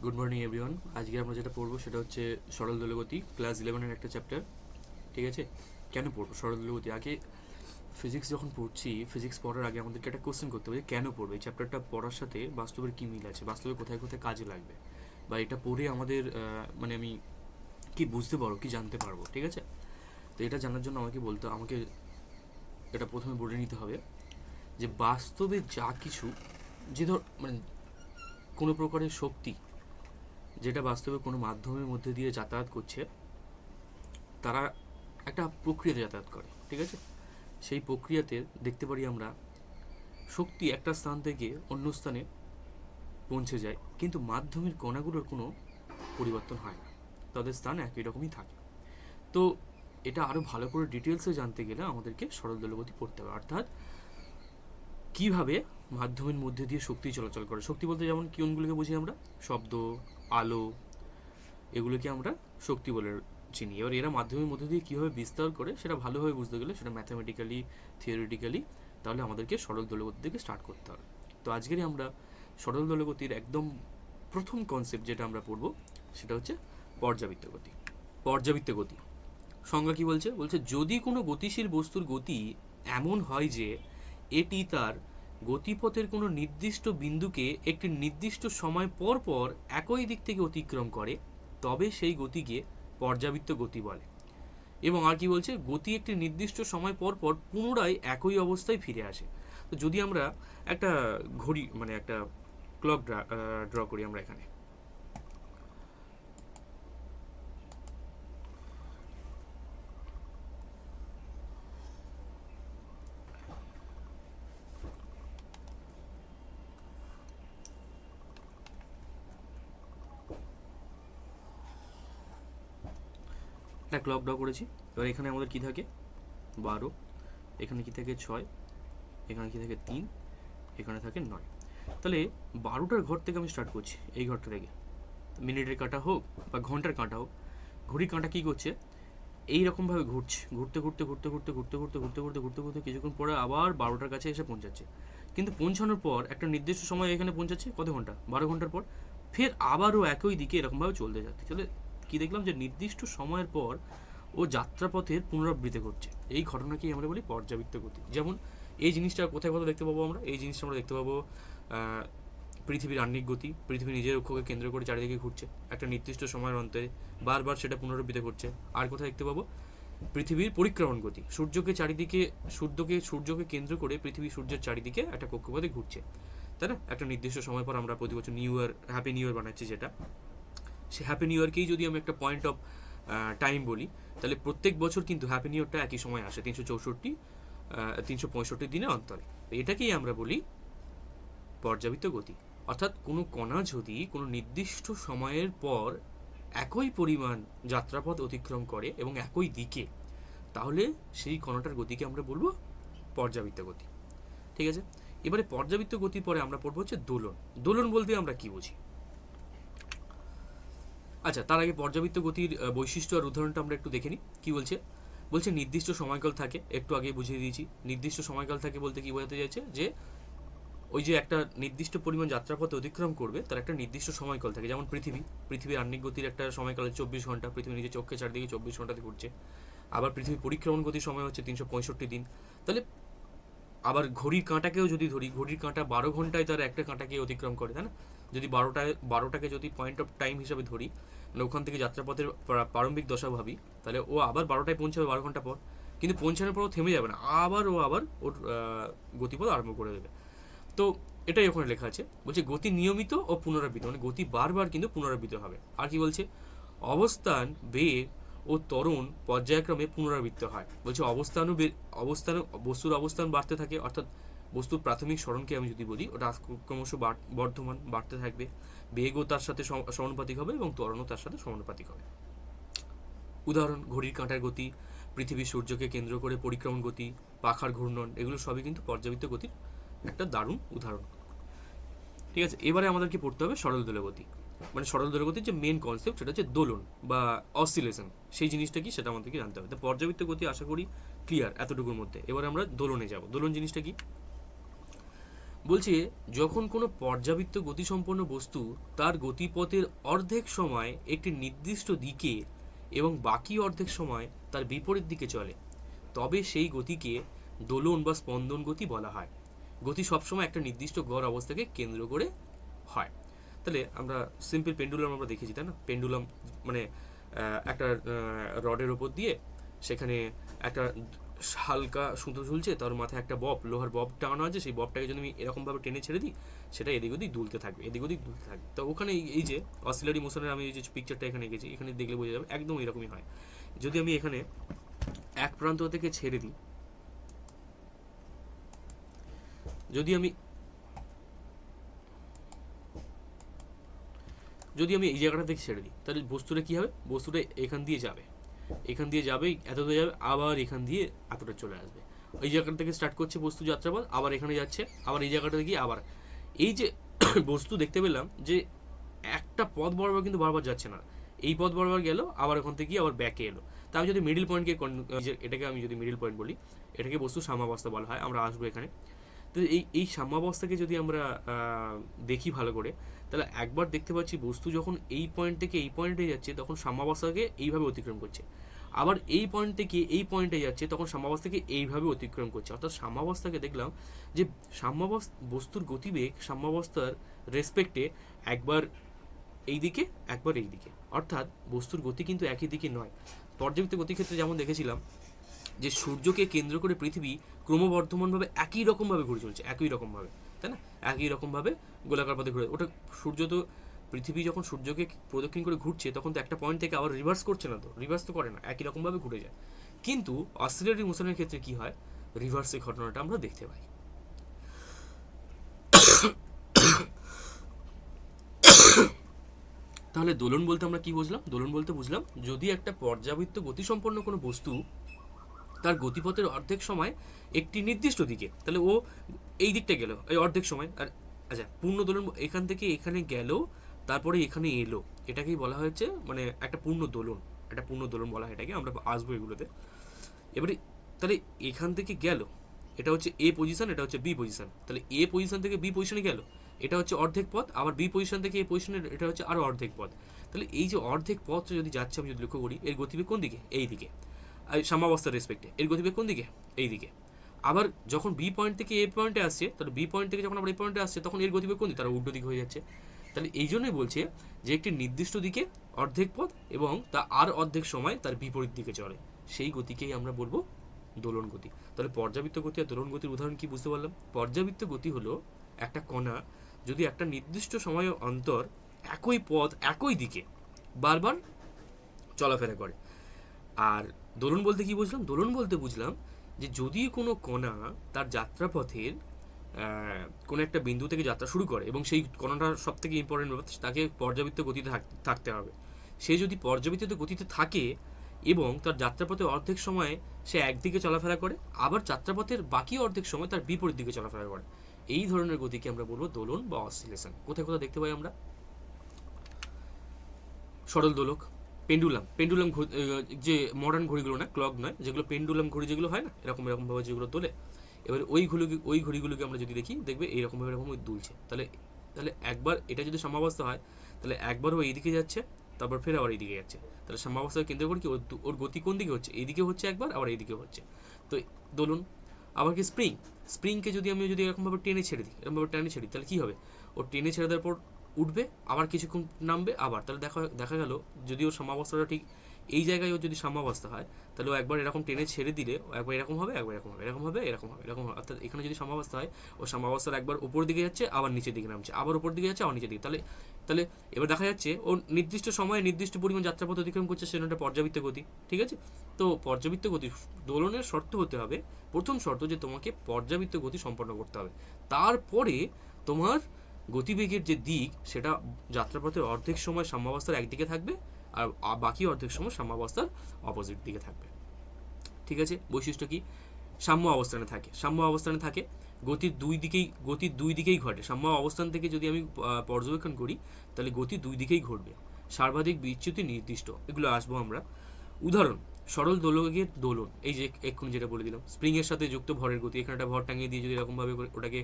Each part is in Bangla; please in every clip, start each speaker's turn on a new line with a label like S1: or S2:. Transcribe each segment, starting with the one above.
S1: Good morning everyone. আজকে আমরা যেটা পড়বো সেটা হচ্ছে সরল দোলগতি, ক্লাস 11-এর একটা চ্যাপ্টার। ঠিক আছে, কেন পড়বো সরল দোলগতি? আগে ফিজিক্স যখন পড়ছি, ফিজিক্স পড়ার আগে আমাদেরকে একটা কোশ্চেন করতে হবে যে কেন পড়বো, এই চ্যাপ্টারটা পড়ার সাথে বাস্তবের কী মিল আছে, বাস্তবে কোথায় কোথায় কাজে লাগবে, বা এটা পড়ে আমাদের মানে আমি কি বুঝতে পারবো, কি জানতে পারবো। ঠিক আছে, তো এটা জানার জন্য আমাকে এটা প্রথমে বলে নিতে হবে যে বাস্তবে যা কিছু, যে ধর মানে কোনো প্রকারের শক্তি যেটা বাস্তবে কোনো মাধ্যমের মধ্যে দিয়ে যাতায়াত করছে, তারা একটা প্রক্রিয়াতে যাতায়াত করে। ঠিক আছে, সেই প্রক্রিয়াতে দেখতে পারি আমরা শক্তি একটা স্থান থেকে অন্য স্থানে পৌঁছে যায়, কিন্তু মাধ্যমের কণাগুলোর কোনো পরিবর্তন হয় না, তাদের স্থান একই রকমই থাকে। তো এটা আরও ভালো করে ডিটেলসে জানতে গেলে আমাদেরকে সরল দোলগতি পড়তে হবে, অর্থাৎ কিভাবে মাধ্যমের মধ্যে দিয়ে শক্তি চলাচল করে। শক্তি বলতে যেমন কোনগুলোকে বুঝি আমরা, শব্দ, আলো, এগুলোকে আমরা শক্তি বলে চিনি। এবার এরা মাধ্যমের মধ্যে দিয়ে কীভাবে বিস্তার করে সেটা ভালোভাবে বুঝতে গেলে, সেটা ম্যাথামেটিক্যালি, থিওরিটিক্যালি, তাহলে আমাদেরকে সরল দোলগতি থেকে স্টার্ট করতে হবে। তো আজকেরই আমরা সরল দোলগতির একদম প্রথম কনসেপ্ট যেটা আমরা পড়ব সেটা হচ্ছে পর্যাবৃত্ত গতি। পর্যাবৃত্ত গতি সংজ্ঞা কি বলছে? বলছে যদি কোনো গতিশীল বস্তুর গতি এমন হয় যে এটি তার গতিপথের কোনো নির্দিষ্ট বিন্দুকে একটি নির্দিষ্ট সময় পর পর একই দিক থেকে অতিক্রম করে, তবে সেই গতিকে পর্যাবৃত্ত গতি বলে। এবং আর কি বলছে, গতি একটি নির্দিষ্ট সময় পর পর পুনরায় একই অবস্থায় ফিরে আসে। তো যদি আমরা একটা ঘড়ি মানে একটা ক্লক ড্র করি, আমরা এখানে একটা ক্লক ড্র করেছি। এবার এখানে আমাদের কি থাকে 12, এখানে কি থাকে 6, এখানে কি থাকে 3, এখানে থাকে 9। তাহলে 12টার ঘর থেকে আমি স্টার্ট করছি, এই ঘরটা থেকে। মিনিটের কাঁটা হোক বা ঘন্টার কাঁটা হোক, ঘড়ির কাঁটা কী করছে, এইরকমভাবে ঘুরছে, ঘুরতে ঘুরতে ঘুরতে ঘুরতে ঘুরতে ঘুরতে ঘুরতে ঘুরতে ঘুরতে ঘুরতে কিছুক্ষণ পরে আবার 12টার কাছে এসে পৌঁছাচ্ছে। কিন্তু পৌঁছানোর পর একটা নির্দিষ্ট সময় এখানে পৌঁছাচ্ছে, কত ঘন্টা, 12 ঘন্টার পর ফের আবারও একই দিকে এরকমভাবে চলতে যাচ্ছে। তাহলে কী দেখলাম, যে নির্দিষ্ট সময়ের পর ও যাত্রাপথের পুনরাবৃত্তি ঘটছে। এই ঘটনাকেই আমরা বলি পর্যাবৃত্ত গতি। যেমন এই জিনিসটা কোথায় কোথায় দেখতে পাবো আমরা, এই জিনিসটা আমরা দেখতে পাবো পৃথিবীর আহ্নিক গতি। পৃথিবী নিজের অক্ষকে কেন্দ্র করে চারিদিকে ঘুরছে একটা নির্দিষ্ট সময়ের অন্তরে, বারবার সেটা পুনরাবৃত্তি ঘটছে। আর কোথায় দেখতে পাবো, পৃথিবীর পরিক্রমণ গতি। সূর্যকে কেন্দ্র করে পৃথিবী সূর্যের চারিদিকে একটা কক্ষপথে ঘুরছে, তাই না? একটা নির্দিষ্ট সময় পর আমরা প্রতি বছর new year, happy new year বানাচ্ছি, যেটা সে হ্যাপি নিউ ইয়ারকেই যদি আমি একটা পয়েন্ট অফ টাইম বলি, তাহলে প্রত্যেক বছর কিন্তু হ্যাপি নিউ ইয়ারটা একই সময় আসে, 365 দিনের অন্তরে। এটাকেই আমরা বলি পর্যাবৃত্ত গতি। অর্থাৎ কোনো কণা যদি কোনো নির্দিষ্ট সময়ের পর একই পরিমাণ যাত্রাপথ অতিক্রম করে এবং একই দিকে, তাহলে সেই কণাটার গতিকে আমরা বলবো পর্যাবৃত্ত গতি। ঠিক আছে, এবারে পর্যাবৃত্ত গতির পরে আমরা পড়বো হচ্ছে দোলন। দোলন বলতে আমরা কি বুঝি? আচ্ছা, তার আগে পর্যাবৃত্ত গতির বৈশিষ্ট্য আর উদাহরণটা আমরা একটু দেখে নিই। কী বলছে? বলছে নির্দিষ্ট সময়কাল থাকে, একটু আগে বুঝিয়ে দিয়েছি। নির্দিষ্ট সময়কাল থাকে বলতে কি বোঝাতে চাইছে, যে ওই যে একটা নির্দিষ্ট পরিমাণ যাত্রাপথে অতিক্রম করবে, তার একটা নির্দিষ্ট সময়কাল থাকে। যেমন পৃথিবীর আহ্নিক গতির একটা সময়কাল 24 ঘন্টা, পৃথিবী নিজের চোখে চারদিকে 24 ঘন্টাতে ঘুরছে। আবার পৃথিবীর পরিক্রমণ গতির সময় হচ্ছে 365 দিন। তাহলে আবার ঘড়ির কাঁটাকেও যদি ধরি, ঘড়ির কাঁটা 12 ঘন্টায় তার একটা কাঁটাকে অতিক্রম করে, তাই না? যদি 12টাকে যদি পয়েন্ট অফ টাইম হিসাবে ধরি, মানে ওখান থেকে যাত্রাপথের প্রারম্ভিক দশা ভাবি, তাহলে ও আবার 12টায় পৌঁছাবে 12 ঘন্টা পর। কিন্তু পৌঁছানোর পরও থেমে যাবে না, আবার ওর গতিপথ আরম্ভ করে দেবে। তো এটাই ওখানে লেখা আছে। বলছে গতি নিয়মিত ও পুনরাবৃত্ত, মানে গতি বারবার কিন্তু পুনরাবৃত্ত হবে। আর কি বলছে, অবস্থান, বেগ ও ত্বরণ পর্যায়ক্রমে পুনরাবৃত্ত হয়। বলছে অবস্থান বস্তুর অবস্থান বাড়তে থাকে, অর্থাৎ বস্তুর প্রাথমিক সরণকে আমি যদি বলি, ওটা ক্রমশ বর্ধমান বাড়তে থাকবে। বেগও তার সাথে সমানুপাতিক হবে এবং ত্বরণও তার সাথে সমানুপাতিক হবে। উদাহরণ, ঘড়ির কাঁটার গতি, পৃথিবী সূর্যকে কেন্দ্র করে পরিক্রমণ গতি, পাখার ঘূর্ণন, এগুলো সবই কিন্তু পর্যাবৃত্ত গতির একটা দারুণ উদাহরণ। ঠিক আছে, এবারে আমাদেরকে পড়তে হবে সরল দোলগতি। মানে সরল দোলগতির যে মেন কনসেপ্ট, সেটা হচ্ছে দোলন বা অসিলেশন। সেই জিনিসটা কি, সেটা আমাদেরকে জানতে হবে। তো পর্যাবৃত্ত গতি আশা করি ক্লিয়ার এতটুকুর মধ্যে। এবারে আমরা দোলনে যাব। দোলন জিনিসটা কি? বলছে যখন কোনো পর্যাবৃত্ত গতিসম্পন্ন বস্তু তার গতিপথের অর্ধেক সময় একটি নির্দিষ্ট দিকে এবং বাকি অর্ধেক সময় তার বিপরীত দিকে চলে, তবে সেই গতিকে দোলন বা স্পন্দন গতি বলা হয়। গতি সবসময় একটা নির্দিষ্ট গড় অবস্থাকে কেন্দ্র করে হয়। তাহলে আমরা সিম্পল পেন্ডুলাম আমরা দেখেছি, তাই না? পেন্ডুলাম মানে একটা রডের ওপর দিয়ে সেখানে একটা হালকা সুতো ঝুলছে, তার মাথায় একটা লোহার বব টাঙানো আছে, সেই ববটাকে যদি আমি এরকমভাবে টেনে ছেড়ে দিই, সেটা এদিক ওদিক দুলতে থাকবে, এদিক ওদিক দুলতে থাকবে। তো ওখানে এই যে অসিলারি মোশনের আমি এই যে পিকচারটা এখানে এঁকেছি, এখানে দেখলে বোঝা যাবে একদম এরকমই হয়। যদি আমি এখানে এক প্রান্ত থেকে ছেড়ে দিই, যদি আমি এই জায়গাটা থেকে ছেড়ে দিই, তাহলে বস্তুটা কী হবে? বস্তুটা এখান দিয়ে যাবে, এখান দিয়ে যাবে, এতটা যাবে, আবার এখান দিয়ে এতটা চলে আসবে। এই জায়গাটা থেকে স্টার্ট করছে বস্তু যাত্রাপথ, আবার এখানে যাচ্ছে, আবার এই জায়গাটা গিয়ে আবার এই যে বস্তু দেখতে পেলাম যে একটা পথ বরাবর কিন্তু বারবার যাচ্ছে না, এই পথ বরাবর গেল, আবার ওখান থেকে আবার ব্যাকে এলো। তা আমি যদি মিডিল পয়েন্টকে এটাকে আমি যদি মিডিল পয়েন্ট বলি, এটাকে বস্তু সাম্যাবস্থা বলা হয়, আমরা আসবো এখানে। তো এই সাম্যাবস্থাকে যদি আমরা দেখি ভালো করে, তাহলে একবার দেখতে পাচ্ছি বস্তু যখন এই পয়েন্ট থেকে এই পয়েন্টে যাচ্ছে তখন সাম্যাবস্থাকে এইভাবে অতিক্রম করছে, আবার এই পয়েন্ট থেকে এই পয়েন্টে যাচ্ছে তখন সাম্যাবস্থাকে এইভাবে অতিক্রম করছে। অর্থাৎ সাম্যাবস্থাকে দেখলাম যে বস্তুর গতিবেগ সাম্যাবস্থার রেসপেক্টে একবার এই দিকে একবার এই দিকে, অর্থাৎ বস্তুর গতি কিন্তু একই দিকে নয়। পর্যাবৃত্ত গতির ক্ষেত্রে যেমন দেখেছিলাম যে সূর্যকে কেন্দ্র করে পৃথিবী ক্রমবর্ধমানভাবে একই রকমভাবে ঘুরে চলছে, একই রকমভাবে, তাই না? একই রকমভাবে গোলাকার পথে ঘুরে, ওটা সূর্য তো পৃথিবী যখন সূর্যকে প্রদক্ষিণ করে ঘুরছে তখন তো একটা পয়েন্ট থেকে আবার রিভার্স করছে না, তো রিভার্স তো করে না, একই রকমভাবে ঘুরে যায়। কিন্তু অসিলারি মোশনের ক্ষেত্রে কি হয়? রিভার্সের ঘটনাটা আমরা দেখতে পাই। তাহলে দোলন বলতে আমরা কি বুঝলাম? দোলন বলতে বুঝলাম যদি একটা পর্যাবৃত্ত গতিসম্পন্ন কোনো বস্তু তার গতিপথের অর্ধেক সময় একটি নির্দিষ্ট দিকে, তাহলে ও এই দিকটা গেল এই অর্ধেক সময়, আর আচ্ছা পূর্ণ দোলন এখান থেকে এখানে গেল, তারপরে এখানে এলো, এটাকেই বলা হয়েছে মানে একটা পূর্ণ দোলন, একটা পূর্ণ দোলন বলা হয় এটাকে, আমরা আসবো এগুলোতে। এবারে তাহলে এখান থেকে গেল, এটা হচ্ছে এ পজিশন, এটা হচ্ছে বি পজিশন, তাহলে এ পজিশন থেকে বি পজিশনে গেল, এটা হচ্ছে অর্ধেক পথ, আবার বি পজিশন থেকে এ পজিশনে এটা হচ্ছে আরও অর্ধেক পথ। তাহলে এই যে অর্ধেক পথটা যদি যাচ্ছে আমি যদি লক্ষ্য করি, এর গতিবেগ কোন দিকে? এই দিকে। আর সাম্যাবস্থার রেসপেক্টে এর গতিবেগ কোন দিকে? এই দিকে। আবার যখন বি পয়েন্ট থেকে এ পয়েন্টে আসছে, তাহলে বি পয়েন্ট থেকে যখন আবার এই পয়েন্টে আসছে তখন এর গতিবেগ কোন দিকে? তারা উল্টো দিকে হয়ে যাচ্ছে। তাহলে এই জন্যই বলছে যে একটি নির্দিষ্ট দিকে অর্ধেক পথ এবং তা আর অর্ধেক সময় তার বিপরীত দিকে চলে, সেই গতিকেই আমরা বলবো দোলন গতি। তাহলে পর্যাবৃত্ত গতি আর দোলন গতির উদাহরণ কি বুঝতে পারলাম? পর্যাবৃত্ত গতি হলো একটা কণা যদি একটা নির্দিষ্ট সময় অন্তর একই পথ একই দিকে বারবার চলাফেরা করে। আর দোলন বলতে কি বুঝলাম? দোলন বলতে বুঝলাম যে যদি কোনো কণা তার যাত্রাপথের কোনো একটা বিন্দু থেকে যাত্রা শুরু করে এবং সেই কণাটা সব থেকে ইম্পর্টেন্ট ব্যাপার, তাকে পর্যাবৃত্ত গতিতে থাকতে হবে। সে যদি পর্যাবৃত্ত গতিতে থাকে এবং তার যাত্রাপথে অর্ধেক সময় সে একদিকে চলাফেরা করে, আবার যাত্রাপথের বাকি অর্ধেক সময় তার বিপরীত দিকে চলাফেরা করে, এই ধরনের গতিকে আমরা বলবো দোলন বা অসিলেশন। কোথায় কোথায় দেখতে পাই আমরা? সরল দোলক, পেন্ডুলাম যে মডার্ন ঘড়িগুলো না, ক্লক নয়, যেগুলো পেন্ডুলাম ঘড়ি যেগুলো হয় না, এরকমভাবে যেগুলো তোলে, এবার ওই ঘড়িগুলোকে আমরা যদি দেখি, দেখবে এইরকমভাবে এরকম দুলছে। তাহলে তাহলে একবার এটা যদি সাম্যাবস্থা হয়, তাহলে একবারও এইদিকে যাচ্ছে, তারপর ফের আবার এইদিকে যাচ্ছে। তাহলে সাম্যাবস্থাকে কেন্দ্র করে কি ওর গতি কোন দিকে হচ্ছে? এইদিকে হচ্ছে একবার, আবার এইদিকে হচ্ছে। তো দোলন। আবার কি স্প্রিংকে যদি আমি এরকমভাবে টেনে ছেড়ে দিই, তাহলে কি হবে? ও টেনে ছেড়ে দেওয়ার পর উঠবে, আবার কিছুক্ষণ নামবে, আবার তাহলে দেখা গেল যদি ওর সাম্যাবস্থাটা ঠিক এই জায়গায় ওর যদি সাম্যাবস্থা হয়, তাহলে ও একবার এরকম টেনে ছেড়ে দিলে একবার এরকম হবে, একবার এরকম হবে, এরকম হবে, এরকম হবে, এরকম হবে। অর্থাৎ এখানে যদি সাম্যাবস্থা হয়, ও সাম্যাবস্থার একবার উপরের দিকে যাচ্ছে, আবার নিচের দিকে নামছে, আবার উপর দিকে যাচ্ছে, আবার নিচের দিকে। তাহলে তাহলে এবার দেখা যাচ্ছে ও নির্দিষ্ট সময়ে নির্দিষ্ট পরিমাণ যাত্রাপথ অতিক্রম করছে, সেটা একটা পর্যাবৃত্ত গতি। ঠিক আছে? তো পর্যাবৃত্ত গতি দোলনের শর্ত হতে হবে, প্রথম শর্ত যে তোমাকে পর্যাবৃত্ত গতি সম্পন্ন করতে হবে, তারপরে তোমার গতিবেগের যে দিক সেটা যাত্রাপথের অর্ধেক সময় সাম্যাবস্থার একদিকে থাকবে, আর বাকি অর্ধেক সময় সাম্যাবস্থার অপোজিট দিকে থাকবে। ঠিক আছে? বৈশিষ্ট্য কি? সাম্য অবস্থানে থাকে, গতির দুই দিকেই ঘটে। সাম্য অবস্থান থেকে যদি আমি পর্যবেক্ষণ করি, তাহলে গতি দুই দিকেই ঘটবে। সর্বাধিক বিচ্যুতি নির্দিষ্ট, এগুলো আসবো আমরা। উদাহরণ, সরল দোলকের দোলন, এই যে এক্ষুনি যেটা বলে দিলাম, স্প্রিং এর সাথে যুক্ত ভরের গতি, এখানে একটা ভর টাঙিয়ে দিয়ে যদি এরকমভাবে ওটাকে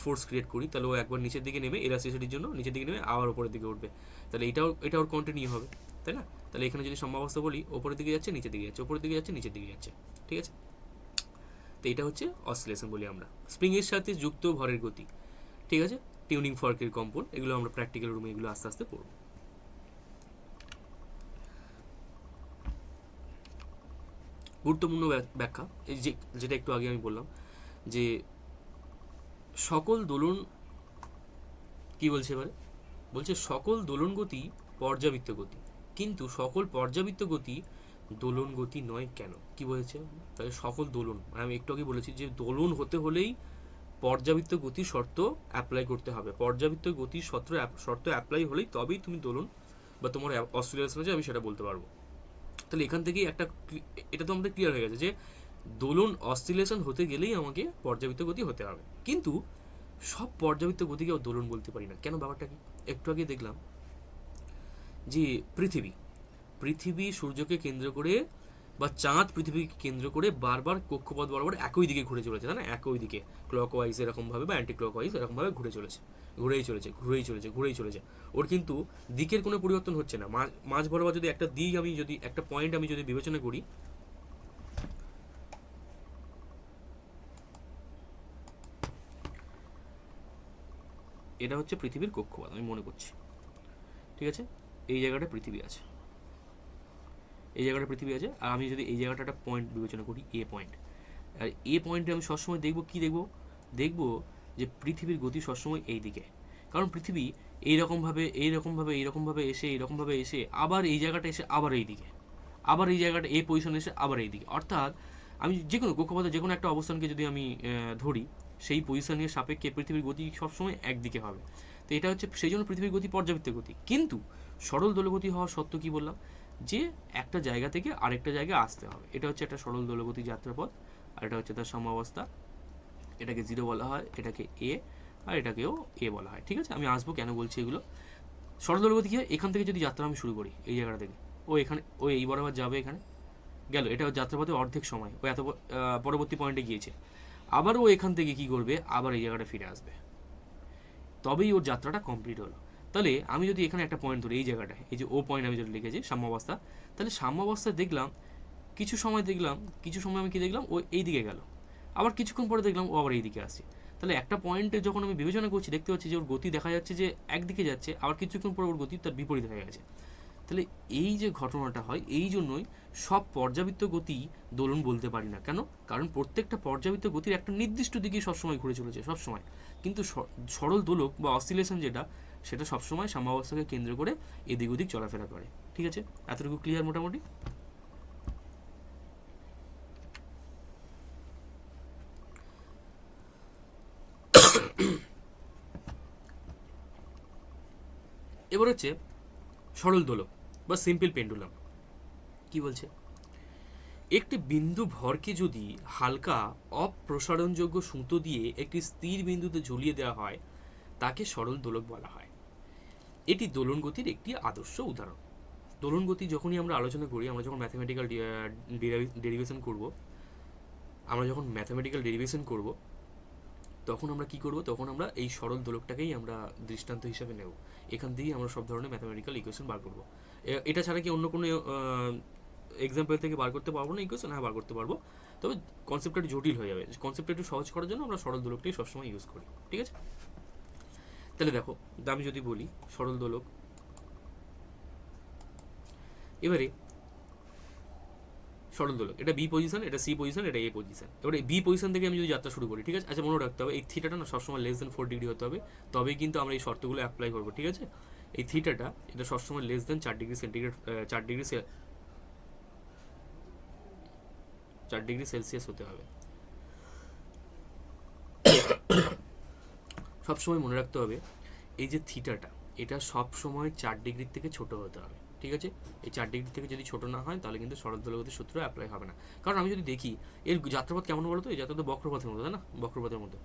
S1: ফোর্স ক্রিয়েট করি, তাহলে ও একবার নিচের দিকে নেমে ইলাস্টিসিটির জন্য নিচের দিকে নেমে আবার উপরের দিকে উঠবে, তাহলে এটা ওর কন্টিনিউ হবে, তাই না? তাহলে এখানে যদি সাম্যাবস্থা বলি, ওপরের দিকে যাচ্ছে, নিচের দিকে যাচ্ছে, ওপরের দিকে যাচ্ছে, নিচের দিকে যাচ্ছে, ঠিক আছে? তো এটা হচ্ছে অসিলেশন বলি আমরা, স্প্রিং এর সাথে যুক্ত ভরের গতি, ঠিক আছে? টিউনিং ফর্কের কম্পন, এগুলো আমরা প্র্যাকটিক্যাল রুমে এগুলো আস্তে আস্তে পড়বো। গুরুত্বপূর্ণ ব্যাখ্যা, এই যে যেটা একটু আগে আমি বললাম যে সকল দোলন, কি বলছে এবারে, বলছে সকল দোলন গতি পর্যাবৃত্ত গতি, কিন্তু সকল পর্যাবৃত্ত গতি দোলন গতি নয় কেন? কি বলেছে? তাহলে সকল দোলন, আমি একটু আগে বলেছি যে দোলন হতে হলেই পর্যাবৃত্ত গতির শর্ত অ্যাপ্লাই করতে হবে, পর্যাবৃত্ত গতির শর্ত অ্যাপ্লাই হলেই তবেই তুমি দোলন বা তোমার অসিলেশন আছে আমি সেটা বলতে পারবো। তাহলে এখান থেকেই এটা তো আমাদের ক্লিয়ার হয়ে গেছে যে দোলন অসিলেশন হতে গেলেই আমাকে পর্যাবৃত্ত গতি হতে হবে, কিন্তু সব পর্যাবৃত্ত গতিকে দোলন বলতে পারি না কেন? ব্যাপারটা কি? একটু আগে দেখলাম যে পৃথিবী সূর্যকে কেন্দ্র করে বা চাঁদ পৃথিবীকে কেন্দ্র করে বারবার কক্ষপথ বরাবর একই দিকে ঘুরে চলেছে, তাই না? একই দিকে ক্লকওয়াইজ এরকমভাবে বা অ্যান্টি ক্লকওয়াইজ এরকমভাবে ঘুরেই চলেছে। ওর কিন্তু দিকের কোনো পরিবর্তন হচ্ছে না। মাঝ বরাবর যদি একটা দিক যদি একটা পয়েন্ট আমি যদি বিবেচনা করি, এটা হচ্ছে পৃথিবীর কক্ষপথ আমি মনে করছি, ঠিক আছে? এই জায়গাটা পৃথিবী আছে, আর আমি যদি এই জায়গাটা একটা পয়েন্ট বিবেচনা করি, এ পয়েন্ট, আর এ পয়েন্টে আমি সবসময় দেখবো যে পৃথিবীর গতি সবসময় এই দিকে, কারণ পৃথিবী এইরকমভাবে এসে আবার এই জায়গাটা এসে আবার এই দিকে, আবার এই জায়গাটা এই পজিশনে এসে আবার এই দিকে, অর্থাৎ আমি যে কোনো কক্ষপথে যে কোনো একটা অবস্থানকে যদি আমি ধরি, সেই পজিশনের সাপেক্ষে পৃথিবীর গতি সবসময় একদিকে হবে। তো এটা হচ্ছে সেই জন্য পৃথিবীর গতি পর্যাবৃত্ত গতি, কিন্তু সরল দোলগতি হওয়া সত্ত্বেও কি বললাম, যে একটা জায়গা থেকে আরেকটা জায়গায় আসতে হবে। এটা হচ্ছে একটা সরল দোলগতি যাত্রাপথ, আর এটা হচ্ছে তার সাম্যাবস্থা, এটাকে জিরো বলা হয়, এটাকে এ, আর এটাকেও এ বলা হয়, ঠিক আছে? আমি আসবো কেন বলছি এগুলো। সরল দোলগতি কি হয়, এখান থেকে যদি যাত্রা আমি শুরু করি, এই জায়গাটা থেকে, ও এই বরাবর যাবে, এখানে গেল, এটা যাত্রাপথে অর্ধেক সময়, ও এত পরবর্তী পয়েন্টে গিয়েছে, আবার ও এখান থেকে কি করবে, আবার এই জায়গাটা ফিরে আসবে, তবেই ওর যাত্রাটা কমপ্লিট হলো। তাহলে আমি যদি এখানে একটা পয়েন্ট ধরি, এই জায়গাটায়, এই যে ও পয়েন্ট আমি যেটা লিখেছি সাম্যাবস্থা, তাহলে সাম্যাবস্থায় কিছু সময় আমি কি দেখলাম, ও এই দিকে গেল, আবার কিছুক্ষণ পরে দেখলাম ও আবার এই দিকে আসছে। তাহলে একটা পয়েন্টে যখন আমি বিবেচনা করছি, দেখতে পাচ্ছি যে ওর গতি দেখা যাচ্ছে যে একদিকে যাচ্ছে, আবার কিছুক্ষণ পরে ওর গতি তার বিপরীত হয়ে গেছে। তাহলে এই যে ঘটনাটা হয়, এই জন্যই সব পর্যাবৃত্ত গতি দোলন বলতে পারি না। কেন? কারণ প্রত্যেকটা পর্যাবৃত্ত গতির একটা নির্দিষ্ট দিকে সবসময় ঘুরে চলেছে, সবসময়। কিন্তু সরল দোলক বা অসিলেশন সেটা সবসময় সাম্যাবস্থাকে কেন্দ্র করে এদিক ওদিক চলাফেরা করে, ঠিক আছে? এতটুকু ক্লিয়ার মোটামুটি? এবার হচ্ছে সরল দোলক বা সিম্পল পেন্ডুলাম। কি বলছে, একটি বিন্দু ভরকে যদি হালকা অপ্রসারণযোগ্য সুতো দিয়ে একটি স্থির বিন্দুতে ঝুলিয়ে দেওয়া হয়, তাকে সরল দোলক বলা হয়। এটি দোলন গতির একটি আদর্শ উদাহরণ। দোলন গতি যখনই আমরা আলোচনা করি, আমরা যখন ম্যাথমেটিক্যাল ডেরিভেশন করব, তখন আমরা কি করব, তখন আমরা এই সরল দোলকটাকেই আমরা দৃষ্টান্ত হিসাবে নেব। এখান থেকেই আমরা সব ধরনের ম্যাথমেটিক্যাল ইকুয়েশন বার করব। এটা ছাড়া কি অন্য কোনো এক্সাম্পল থেকে বার করতে পারবো না ইকুয়েশন? হ্যাঁ, বার করতে পারবো, তবে কনসেপ্টটা একটু জটিল হয়ে যাবে। কনসেপ্টটা একটু সহজ করার জন্য আমরা সরল দোলকটাই সবসময় ইউজ করি, ঠিক আছে? তাহলে দেখো, আমি যদি বলি সরল দোলক, এবারে সরল দোলক, এটা বি পজিশন, এটা সি পজিশন, এটা এ পজিশন। এবারে বি পজিশন থেকে আমি যদি যাত্রা শুরু করি, ঠিক আছে? আচ্ছা, মনে রাখতে হবে এই থিটাটা না সবসময় লেস দেন 4 ডিগ্রি হতে হবে, তবেই কিন্তু আমরা এই শর্তগুলো অ্যাপ্লাই করবো, ঠিক আছে? এই থিটাটা এটা সবসময় less than 4 degree centigrade, 4 degree Celsius হতে হবে। সবসময় মনে রাখতে হবে এই যে থিটাটা, এটা সবসময় 4 ডিগ্রির থেকে ছোট হতে হবে, ঠিক আছে? এই 4 ডিগ্রি থেকে যদি ছোট না হয়, তাহলে কিন্তু সরল দোলগতির সূত্র অ্যাপ্লাই হবে না। কারণ আমি যদি দেখি এর যাত্রাপথ কেমন বলতো, এই যাত্রাপথ বক্রপথের মতো, তাই না? বক্রপথের মতো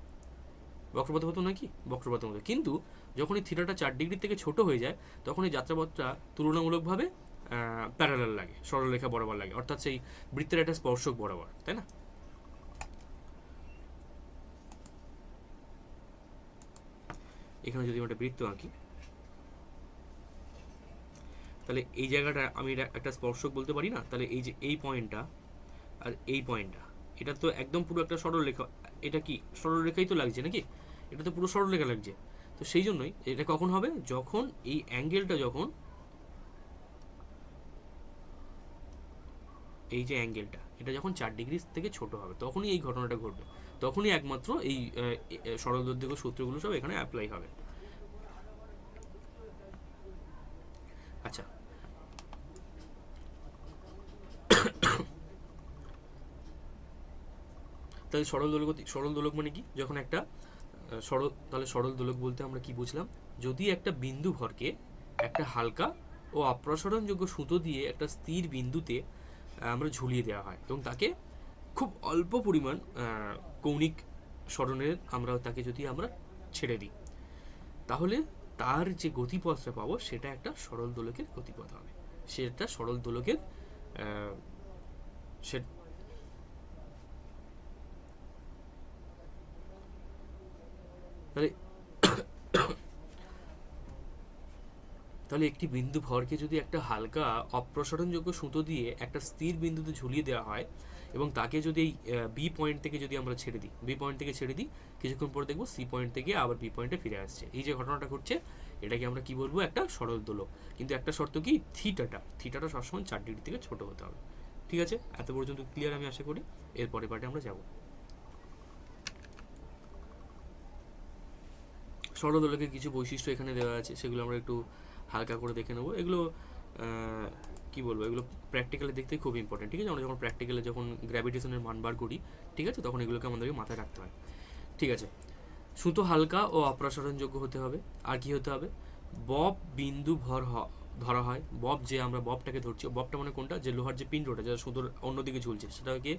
S1: নাকি বক্রপথের মতো। কিন্তু যখন এই থিটাটা 4 ডিগ্রি থেকে ছোট হয়ে যায়, তখন এই যাত্রাপথটা তুলনামূলকভাবে প্যারালাল লাগে, সরলরেখা বরাবর লাগে, অর্থাৎ সেই বৃত্তের একটা স্পর্শক বরাবর, তাই না? এখানে যদি আমরা একটা বৃত্ত আঁকি, তাহলে এই জায়গাটা আমি একটা স্পর্শক বলতে পারি না? তাহলে এই যে এই পয়েন্টটা আর এই পয়েন্টটা, এটা তো একদম পুরো একটা সরলরেখা, এটা কি সরলরেখাই তো লাগছে নাকি? এটা তো পুরো সরলরেখা লাগছে। তো সেই জন্যই এটা কখন হবে, যখন এই অ্যাঙ্গেলটা, যখন এই যে অ্যাঙ্গেলটা এটা যখন 4 ডিগ্রি থেকে ছোট হবে, তখনই এই ঘটনাটা ঘটবে, তখনই একমাত্র এই সরলদৈর্ঘ্য সূত্রগুলো সব এখানে অ্যাপ্লাই হবে। আচ্ছা, তাহলে সরল দোলক মানে কি? যখন একটা তাহলে সরল দোলক বলতে আমরা কি বুঝলাম? যদি একটা বিন্দু ভরকে একটা হালকা ও অপ্রসারণযোগ্য সুতো দিয়ে একটা স্থির বিন্দুতে আমরা ঝুলিয়ে দেওয়া হয় এবং তাকে খুব অল্প পরিমাণ কৌণিক সরণের আমরা তাকে যদি আমরা ছেড়ে দিই, তাহলে তার যে গতিপথটা পাবো সেটা একটা সরল দোলকের গতিপথ হবে। সেটা সরল দোলকের সে তাহলে তাহলে একটি বিন্দু ভরকে যদি একটা হালকা অপ্রসারণযোগ্য সুতো দিয়ে একটা স্থির বিন্দুতে ঝুলিয়ে দেওয়া হয় এবং তাকে যদি এই বি পয়েন্ট থেকে যদি আমরা ছেড়ে দিই, বি পয়েন্ট থেকে ছেড়ে দিই, কিছুক্ষণ পরে দেখবো সি পয়েন্ট থেকে আবার বি পয়েন্টে ফিরে আসছে। এই যে ঘটনাটা ঘটছে, এটাকে আমরা কি বলবো? একটা সরল দোলক। কিন্তু একটা শর্ত কি, থিটাটা সবসময় 4 ডিগ্রি থেকে ছোট হতে হবে। ঠিক আছে, এত পর্যন্ত ক্লিয়ার আমি আশা করি। এরপরে পার্টে আমরা যাব। সরল দোলকের কিছু বৈশিষ্ট্য এখানে দেওয়া আছে, সেগুলো আমরা একটু হালকা করে দেখে নেবো। এগুলো কি বলবো, এগুলো প্র্যাকটিক্যালি দেখতে খুব ইম্পর্টেন্ট। ঠিক আছে, আমরা যখন প্র্যাকটিক্যালে যখন গ্র্যাভিটেশনের মান বার করি, ঠিক আছে, তখন এগুলোকে আমাদেরকে মাথায় রাখতে হয়। ঠিক আছে, সুতো হালকা ও অপ্রসারণযোগ্য হতে হবে। আর কি হতে হবে? বব বিন্দু ধরা হয়। বব, যে আমরা ববটাকে ধরছি, ববটা মানে কোনটা? যে লোহার যে পিণ্ডটা যেটা সুতোর অন্যদিকে ঝুলছে সেটাকে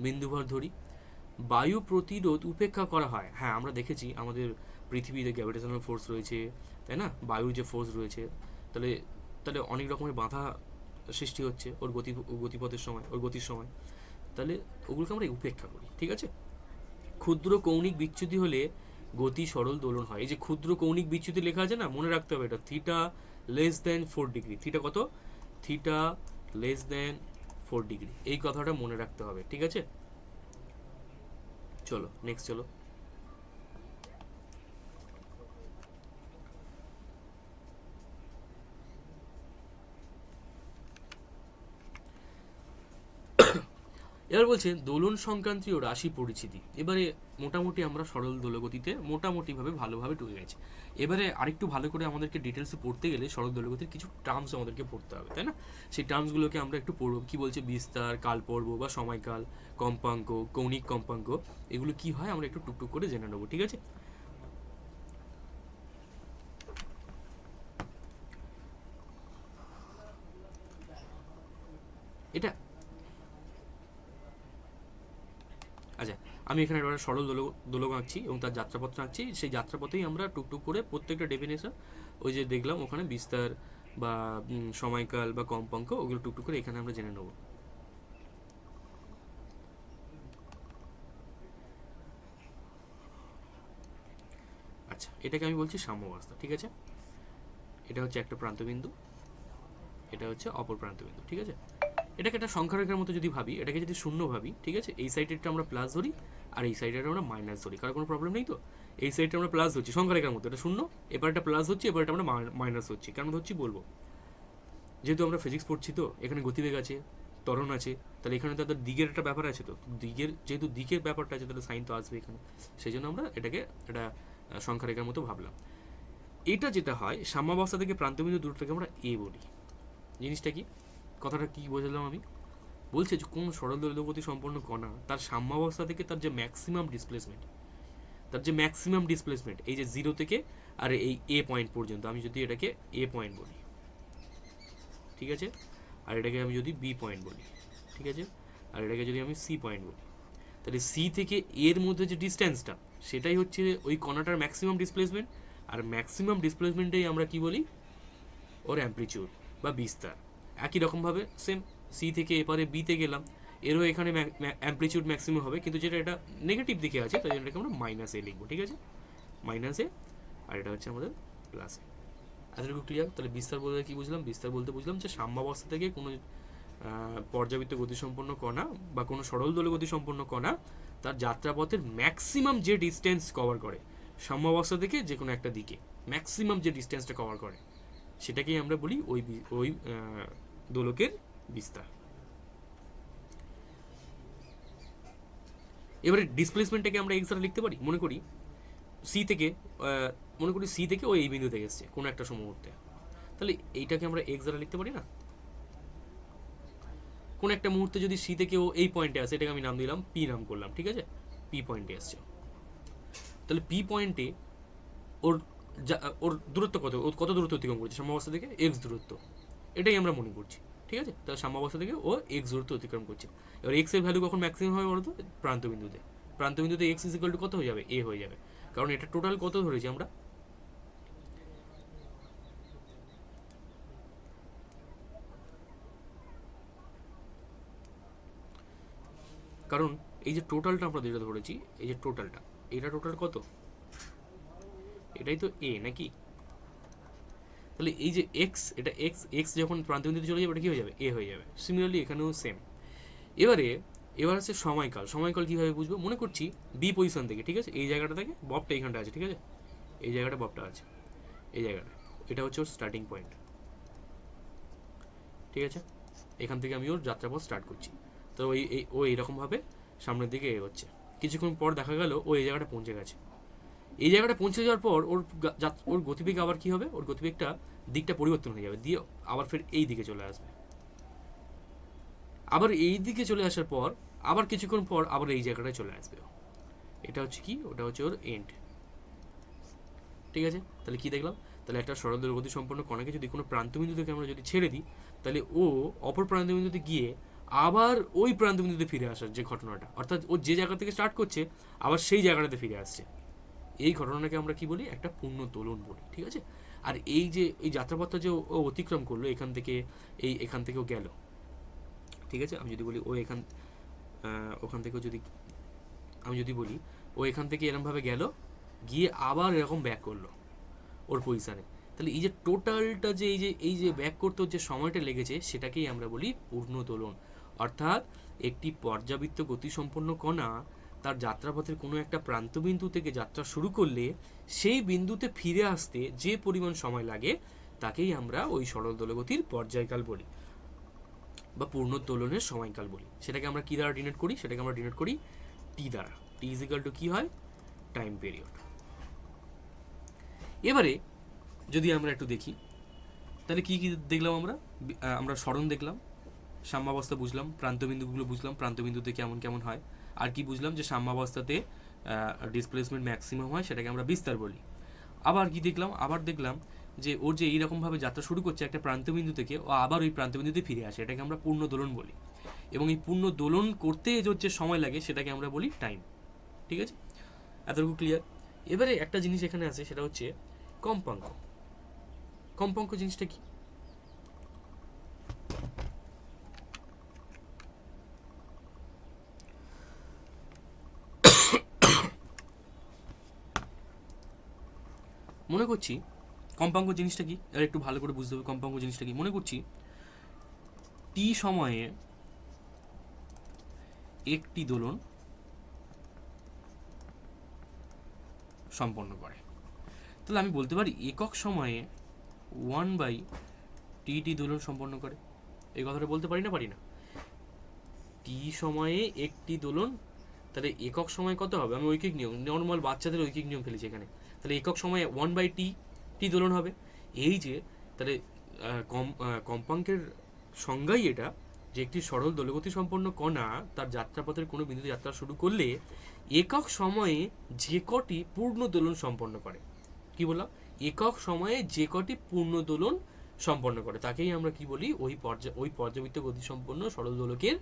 S1: বিন্দুভর ধরি। বায়ু প্রতিরোধ উপেক্ষা করা হয়। হ্যাঁ, আমরা দেখেছি আমাদের পৃথিবীতে গ্র্যাভিটেশনাল ফোর্স রয়েছে, তাই না? বায়ুর যে ফোর্স রয়েছে, তাহলে তাহলে অনেক রকমের বাধা সৃষ্টি হচ্ছে ওর গতিপথের সময়, ওর গতির সময়। তাহলে ওগুলোকে আমরা উপেক্ষা করি। ঠিক আছে, ক্ষুদ্র কৌণিক বিচ্যুতি হলে গতি সরল দোলন হয়। এই যে ক্ষুদ্র কৌণিক বিচ্যুতি লেখা আছে না, মনে রাখতে হবে এটা theta less than 4 degree. Theta কত? থিটা লেস দেন 4 ডিগ্রি, এই কথাটা মনে রাখতে হবে। ঠিক আছে, চলো নেক্সট চলো। এবার বলছে দোলন সংক্রান্তীয় রাশি পরিচিতি। এবারে মোটামুটি আমরা সরল দোলগতিতে মোটামুটিভাবে ভালোভাবে ঢুকে গেছি। এবারে আরেকটু ভালো করে আমাদেরকে ডিটেলসে পড়তে গেলে সরল দোলগতির কিছু টার্মস আমাদেরকে পড়তে হবে, তাই না? সেই টার্মসগুলোকে আমরা একটু পড়ব। কি বলছে? বিস্তার, কালপর্ব বা সময়কাল, কম্পাঙ্ক, কৌণিক কম্পাঙ্ক, এগুলো কি হয় আমরা একটু টুকটুক করে জেনে নেবো। ঠিক আছে, এটা আচ্ছা, আমি এখানে একটা সরল দোলক আঁকছি এবং তার যাত্রাপথ আঁকছি। সেই যাত্রাপথেই আমরা টুকটুক করে প্রত্যেকটা ডেফিনেশন, ওই যে দেখলাম ওখানে বিস্তার বা সময়কাল বা কম্পাঙ্ক, ওগুলো টুকটুক করে এখানে আমরা জেনে নেব। আচ্ছা, এটাকে আমি বলছি সাম্যাবস্থা। ঠিক আছে, এটা হচ্ছে একটা প্রান্তবিন্দু, এটা হচ্ছে অপর প্রান্তবিন্দু। ঠিক আছে, এটাকে একটা সংখ্যারেখার মতো যদি ভাবি, এটাকে যদি শূন্য ভাবি, ঠিক আছে, এই সাইডেরটা আমরা প্লাস ধরি আর এই সাইডেরটা আমরা মাইনাস ধরি, কারণ কোনো প্রবলেম নেই তো। এই সাইডটা আমরা প্লাস ধরছি সংখ্যারেখার মতো, এটা শূন্য, এবার এটা প্লাস হচ্ছে, এবার এটা আমরা মাইনাস হচ্ছে। কেন ধরছি বলবো, যেহেতু আমরা ফিজিক্স পড়ছি তো এখানে গতিবেগ আছে, ত্বরণ আছে, তাহলে এখানে তাদের দিকের একটা ব্যাপার আছে। তো দিকের, যেহেতু দিকের ব্যাপারটা আছে, তাহলে সাইন তো আসবে এখানে। সেই জন্য আমরা এটাকে একটা সংখ্যারেখার মতো ভাবলাম। এটা যেটা হয়, সাম্যাবস্থা থেকে প্রান্তবিন্দু দূরত্বকে আমরা এ বলি। জিনিসটা কি, কথাটা কি বোঝালাম আমি? বলছে যে কোন সরল দৈর্ঘ্যগতি সম্পন্ন কণা তার সাম্যাবস্থা থেকে তার যে ম্যাক্সিমাম ডিসপ্লেসমেন্ট, এই যে 0 থেকে আর এই এ পয়েন্ট পর্যন্ত, আমি যদি এটাকে এ পয়েন্ট বলি, ঠিক আছে, আর এটাকে আমি যদি বি পয়েন্ট বলি, ঠিক আছে, আর এটাকে যদি আমি সি পয়েন্ট বলি, তাহলে সি থেকে এর মধ্যে যে ডিস্টেন্সটা, সেটাই হচ্ছে ওই কণাটার ম্যাক্সিমাম ডিসপ্লেসমেন্ট। আর ম্যাক্সিমাম ডিসপ্লেসমেন্টেই আমরা কি বলি? ওর অ্যাম্প্লিটিউড বা বিস্তার। একই রকমভাবে সেম সি থেকে এপারে বিতে গেলাম, এরও এখানে অ্যাম্পলিটিউড ম্যাক্সিমাম হবে, কিন্তু যেটা এটা নেগেটিভ দিকে আছে তাই জন্য এটাকে আমরা মাইনাস এ লিখবো, ঠিক আছে, মাইনাস এ, আর এটা হচ্ছে আমাদের প্লাস এ। এতটুকু ক্লিয়ার? তাহলে বিস্তার বলতে কি বুঝলাম? বিস্তার বলতে বুঝলাম যে সাম্যাবস্থা থেকে কোনো পর্যাবৃত্ত গতিসম্পন্ন কণা বা কোনো সরল দোলক গতিসম্পন্ন কণা তার যাত্রাপথের ম্যাক্সিমাম যে ডিস্টেন্স কভার করে সাম্যাবস্থা থেকে যে কোনো একটা দিকে ম্যাক্সিমাম যে ডিস্টেন্সটা কভার করে সেটাকেই আমরা বলি ওই দোলকের বিস্তার। এবারে ডিসপ্লেসমেন্টটাকে আমরা এক্স দ্বারা লিখতে পারি। মনে করি সি থেকে ও এই বিন্দুতে এসছে কোনো একটা মুহূর্তে, তাহলে এইটাকে আমরা এক্স দ্বারা লিখতে পারি না? কোন একটা মুহূর্তে যদি সি থেকে ও এই পয়েন্টে আসে, এটাকে আমি নাম দিলাম পি, নাম করলাম, ঠিক আছে, পি পয়েন্টে আসছে, তাহলে পি পয়েন্টে ওর ওর দূরত্ব কত, ও কত দূরত্ব অতিক্রম করছে সাম্যাবস্থা থেকে? এক্স দূরত্ব, এটাই আমরা মনে করছি, ঠিক আছে। তাহলে সাম্যাবস্থা থেকে ও এক্স দূরত্ব অতিক্রম করছে। এবার এক্স এর ভ্যালু কখন ম্যাক্সিমাম হবে বলতো? প্রান্তবিন্দুতে এক্স ইজ ইকুয়াল টু কত হয়ে যাবে? এ হয়ে যাবে, কারণ এটা টোটাল কত ধরেছি আমরা? কারণ এই যে টোটালটা আমরা যেটা ধরেছি, এই যে টোটালটা, এটা টোটাল কত? এটাই তো এ নাকি? তাহলে এই যে এক্স, এটা এক্স, এক্স যখন প্রান্তবিন্দুতে চলে যাবে এটা কি হয়ে যাবে? এ হয়ে যাবে। সিমিলারলি এখানেও সেম। এবার আছে সময়কাল। সময়কাল কীভাবে বুঝবো? মনে করছি বি পজিশন থেকে, ঠিক আছে, এই জায়গাটা থেকে ববটা এইখানটা আছে, ঠিক আছে, এই জায়গাটা ববটা আছে, এই জায়গাটা, এটা হচ্ছে ওর স্টার্টিং পয়েন্ট, ঠিক আছে। এখান থেকে আমি ওর যাত্রাপথ স্টার্ট করছি। তো ও এইরকমভাবে সামনের দিকে এগোচ্ছে। কিছুক্ষণ পর দেখা গেল ও এই জায়গাটা পৌঁছে গেছে। এই জায়গাটা পৌঁছে যাওয়ার পর ওর গতিবেগ আবার কি হবে? ওর গতিবেগটা দিকটা পরিবর্তন হয়ে যাবে, দিয়ে আবার ফের এই দিকে চলে আসবে। আবার এই দিকে চলে আসার পর আবার কিছুক্ষণ পর আবার এই জায়গাটায় চলে আসবে। এটা হচ্ছে কি? ওটা হচ্ছে ওর এন্ড, ঠিক আছে। তাহলে কি দেখলাম? তাহলে একটা সরল দৈর্ঘ্য গতি সম্পন্ন কণাকে যদি কোনো প্রান্তবিন্দু থেকে আমরা যদি ছেড়ে দিই, তাহলে ও অপর প্রান্তবিন্দুতে গিয়ে আবার ওই প্রান্তবিন্দুতে ফিরে আসার যে ঘটনাটা, অর্থাৎ ও যে জায়গা থেকে স্টার্ট করছে আবার সেই জায়গাটাতে ফিরে আসছে, এই ঘটনাটাকে আমরা কি বলি? একটা পূর্ণ দোলন বলি, ঠিক আছে। আর এই যে এই যাত্রাপথটা যে ও অতিক্রম করলো এখান থেকে, এখান থেকেও গেল, ঠিক আছে। আমি যদি বলি ও ওখান থেকেও যদি আমি যদি বলি ও এখান থেকে এরমভাবে গেল, গিয়ে আবার এরকম ব্যাক করলো ওর পজিশানে, তাহলে এই যে টোটালটা যে এই যে ব্যাক করতে যে সময়টা লেগেছে সেটাকেই আমরা বলি পূর্ণ দোলন। অর্থাৎ একটি পর্যাবৃত্ত গতিসম্পন্ন কণা তার যাত্রাপথের কোনো একটা প্রান্তবিন্দু থেকে যাত্রা শুরু করলে সেই বিন্দুতে ফিরে আসতে যে পরিমাণ সময় লাগে তাকেই আমরা ওই সরল দোলগতির পর্যায়কাল বলি বা পূর্ণ দোলনের সময়কাল বলি। সেটাকে আমরা কি দ্বারা ডিনোট করি? সেটাকে আমরা ডিনোট করি টি দ্বারা। টি ইজ ইকুয়াল টু কি হয়? Time period. এবারে যদি আমরা একটু দেখি তাহলে কি কি দেখলাম আমরা সরণ দেখলাম, সাম্যাবস্থা বুঝলাম, প্রান্তবিন্দুগুলো বুঝলাম, প্রান্তবিন্দুতে কেমন কেমন হয়, আর কি বুঝলাম? যে সাম্যাবস্থাতে ডিসপ্লেসমেন্ট ম্যাক্সিমাম হয়, সেটাকে আমরা বিস্তার বলি। আবার কি দেখলাম? আবার দেখলাম যে ওর যে এইরকমভাবে যাত্রা শুরু করছে একটা প্রান্তবিন্দু থেকে, ও আবার ওই প্রান্তবিন্দুতে ফিরে আসে, এটাকে আমরা পূর্ণ দোলন বলি। এবং এই পূর্ণ দোলন করতে যে সময় লাগে সেটাকে আমরা বলি টাইম, ঠিক আছে। এতটুকু ক্লিয়ার? এবারে একটা জিনিস এখানে আছে, সেটা হচ্ছে কম্পাঙ্ক। কম্পাঙ্ক জিনিসটা কি? মনে করছি কম্পাঙ্ক জিনিসটা কি, আর একটু ভালো করে বুঝতে হবে কম্পাঙ্ক জিনিসটা কি। মনে করছি টি সময়ে একটি দোলন সম্পন্ন করে, তাহলে আমি বলতে পারি একক সময়ে 1/টি দোলন সম্পন্ন করে। এই কথাটা বলতে পারি না? টি সময়ে একটি দোলন, তাহলে একক সময় কত হবে? আমি ঐকিক নিয়ম, নর্মাল বাচ্চাদের ঐকিক নিয়ম ফেলেছি এখানে। তাহলে একক সময়ে 1/টি দোলন হবে। এই যে তাহলে কম্পাঙ্কের সংজ্ঞাই এটা, যে একটি সরল দোলগতি সম্পন্ন কণা তার যাত্রাপথের কোনো বিন্দুতে যাত্রা শুরু করলে একক সময়ে যে কটি পূর্ণ দোলন সম্পন্ন করে। কি বললাম? একক সময়ে যে কটি পূর্ণ দোলন সম্পন্ন করে তাকেই আমরা কি বলি? ওই পর্যাবৃত্ত গতি সম্পন্ন সরল দোলকের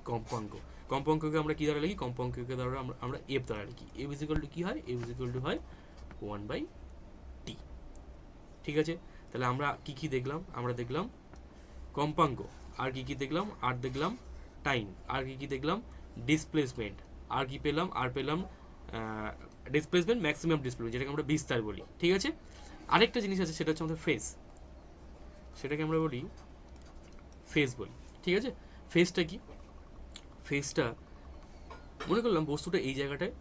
S1: কম্পাঙ্ক। কম্পাঙ্ককে আমরা কি দ্বারা লিখি? কম্পাঙ্ককে দ্বারা আমরা এফ দ্বারা লিখি। এফ ইজ ইকুয়াল টু কি হয়? এফ ইজ ইকুয়াল টু হয় 1/t, ঠিক আছে। তাহলে আমরা কি দেখলাম? আমরা দেখলাম কম্পাঙ্ক, আর কি দেখলাম, আর দেখলাম টাইম, আর কি দেখলাম ডিসপ্লেসমেন্ট, আর কি পেলাম, আর পেলাম ডিসপ্লেসমেন্ট, ম্যাক্সিমাম ডিসপ্লেসমেন্ট, যেটাকে আমরা বিস্তার বলি। ঠিক আছে, আরেকটা জিনিস আছে, সেটা হচ্ছে আমাদের ফেজ, সেটাকে আমরা বলি ফেজ বলি। ঠিক আছে, ফেজটা কি? ফেজটা মনে করলাম বস্তুটা এই জায়গাটায়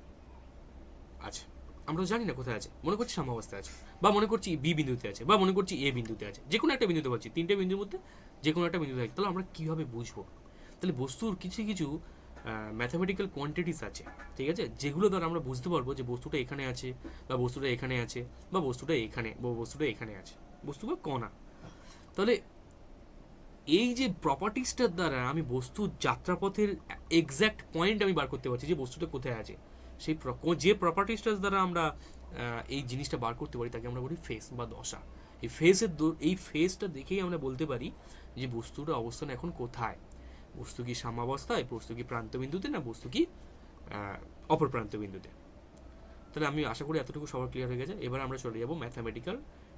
S1: আছে, আমরা তো জানি না কোথায় আছে, মনে করছি সাম্যাবস্থায় আছে, বা মনে করছি বি বিন্দুতে আছে, বা মনে করছি এ বিন্দুতে আছে, যে কোনো একটা বিন্দুতে পাচ্ছি, তিনটে বিন্দুর মধ্যে যে কোনো একটা বিন্দুতে আছে। তাহলে আমরা কীভাবে বুঝবো? তাহলে বস্তুর কিছু কিছু ম্যাথামেটিক্যাল কোয়ান্টিটিস আছে, ঠিক আছে, যেগুলো দ্বারা আমরা বুঝতে পারবো যে বস্তুটা এখানে আছে, বা বস্তুটা এখানে আছে, বা বস্তুটা এখানে, বা বস্তুটা এখানে আছে, বস্তু বা কণা। তাহলে এই যে প্রপার্টিসটার দ্বারা আমি বস্তুর যাত্রাপথের এক্স্যাক্ট পয়েন্ট আমি বার করতে পারছি যে বস্তুটা কোথায় আছে, সেই যে প্রপার্টিসটার দ্বারা আমরা এই জিনিসটা বার করতে পারি তাকে আমরা বলি ফেজ বা দশা। এই ফেজটা দেখেই আমরা বলতে পারি যে বস্তুটার অবস্থান এখন কোথায়, বস্তু কি সাম্যাবস্থায়, বস্তু কি প্রান্তবিন্দুতে, না বস্তু কি অপর প্রান্তবিন্দুতে। তাহলে আমি আশা করি এতটুকু সবার ক্লিয়ার হয়ে গেছে। এবার আমরা চলে যাবো ম্যাথামেটিক্যাল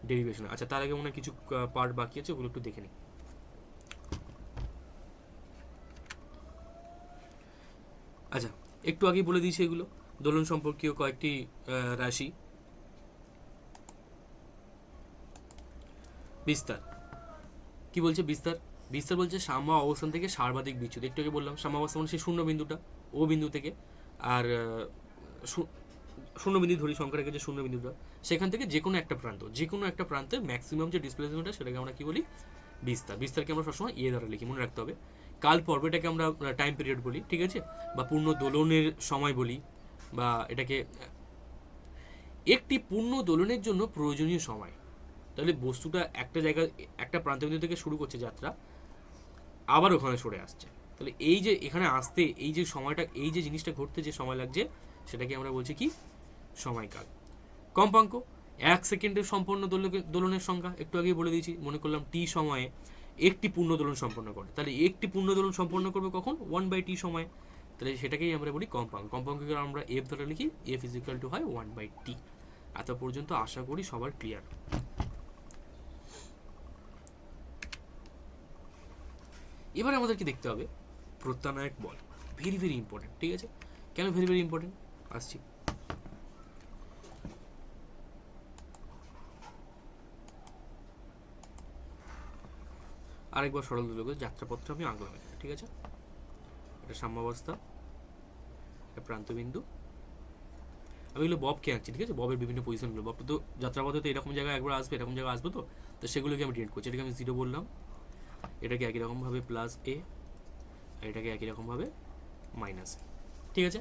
S1: ডেরিভেশন। আচ্ছা, তার আগে মনে হয় কিছু পার্ট বাকি আছে, ওগুলো একটু দেখে নিই। আচ্ছা, একটু আগেই বলে দিয়েছি এগুলো দোলন সম্পর্কীয় কয়েকটি রাশি। বিস্তার কি বলছে? বিস্তার বিস্তার বলছে সাম্য অবস্থান থেকে সর্বাধিক বিচ্যুত। একটু আগে বললাম সাম্যাবস্থা মানে সেই শূন্য বিন্দুটা, ও বিন্দু থেকে, আর শূন্য বিন্দু ধরি, সংখ্যা রেখেছে শূন্য বিন্দুটা, সেখান থেকে যে কোনো একটা প্রান্ত, যে কোনো একটা প্রান্তের ম্যাক্সিমাম যে ডিসপ্লেসমেন্টটা সেটাকে আমরা কি বলি? বিস্তার। বিস্তারকে আমরা সবসময় এ দ্বারা লিখি, মনে রাখতে হবে। কাল পর্বটাকে আমরা টাইম পিরিয়ড বলি, ঠিক আছে, বা পূর্ণ দোলনের সময় বলি, বা এটাকে একটি পূর্ণ দোলনের জন্য প্রয়োজনীয় সময়। তাহলে বস্তুটা একটা জায়গায় একটা প্রান্তবিন্দু থেকে শুরু করছে যাত্রা, আবার ওখানে সরে আসছে, তাহলে এই যে এখানে আসতে এই যে সময়টা, এই যে জিনিসটা ঘটতে যে সময় লাগছে, সেটাকে আমরা বলছি কি? সময়কাল। কম্পাঙ্ক 1 সেকেন্ডের সম্পূর্ণ দোলনের সংখ্যা, একটু আগেই বলে দিয়েছি, মনে করলাম টি সময়ে একটি পূর্ণ দোলন সম্পন্ন করে, তাহলে একটি পূর্ণ দোলন সম্পন্ন করবে কখন? 1/t সময়, তাহলে সেটাকেই আমরা বলি কম্পাঙ্ক। কম্পাঙ্ককে আমরা এফ দ্বারা লিখি, এফ ইজ ইকুয়াল টু হয় 1/t। এত পর্যন্ত আশা করি সবার ক্লিয়ার। এবার আমাদেরকে দেখতে হবে প্রত্যানায়ক বল, ভেরি ভেরি ইম্পর্টেন্ট। ঠিক আছে, কেন ভেরি ভেরি ইম্পর্টেন্ট আসছি। আরেকবার সরল দোলকের যাত্রাপথটা আমি আঁকলাম এখানে, ঠিক আছে, এটা সাম্যাবস্থা, এটা প্রান্তবিন্দু, আমি এগুলো ববকে আঁকছি, ঠিক আছে, ববের বিভিন্ন পজিশনগুলো। বব তো যাত্রাপথে তো এরকম জায়গায় একবার আসবে, এরকম জায়গায় আসবে, তো সেগুলোকে আমি ডিনোট করছি। এটাকে আমি 0 বললাম, এটাকে একই রকমভাবে প্লাস এ, আর এটাকে একই রকমভাবে মাইনাস এ, ঠিক আছে।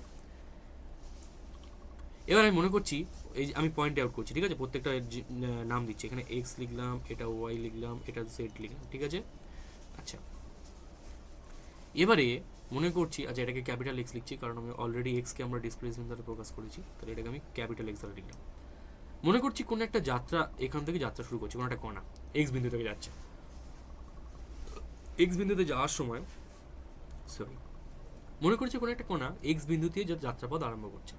S1: এবার আমি মনে করছি এই আমি পয়েন্ট আউট করছি, ঠিক আছে, প্রত্যেকটা নাম দিচ্ছি, এখানে এক্স লিখলাম, এটা ওয়াই লিখলাম, এটা জেড লিখলাম, ঠিক আছে। আচ্ছা, এবারে মনে করছি, আচ্ছা এটাকে ক্যাপিটাল এক্স লিখছি, কারণ আমি অলরেডি এক্সকে আমরা ডিসপ্লেসমেন্ট দ্বারা প্রকাশ করেছি, তাহলে এটাকে আমি ক্যাপিটাল এক্স দ্বারা লিখলাম। মনে করছি কোনো একটা যাত্রা এখান থেকে যাত্রা শুরু করছি, কোনো একটা কণা এক্স বিন্দু থেকে যাচ্ছে, এক্স বিন্দুতে যাওয়ার সময়, সরি, মনে করছি কোনো একটা কণা এক্স বিন্দু দিয়ে যাত্রাপথ আরম্ভ করছে,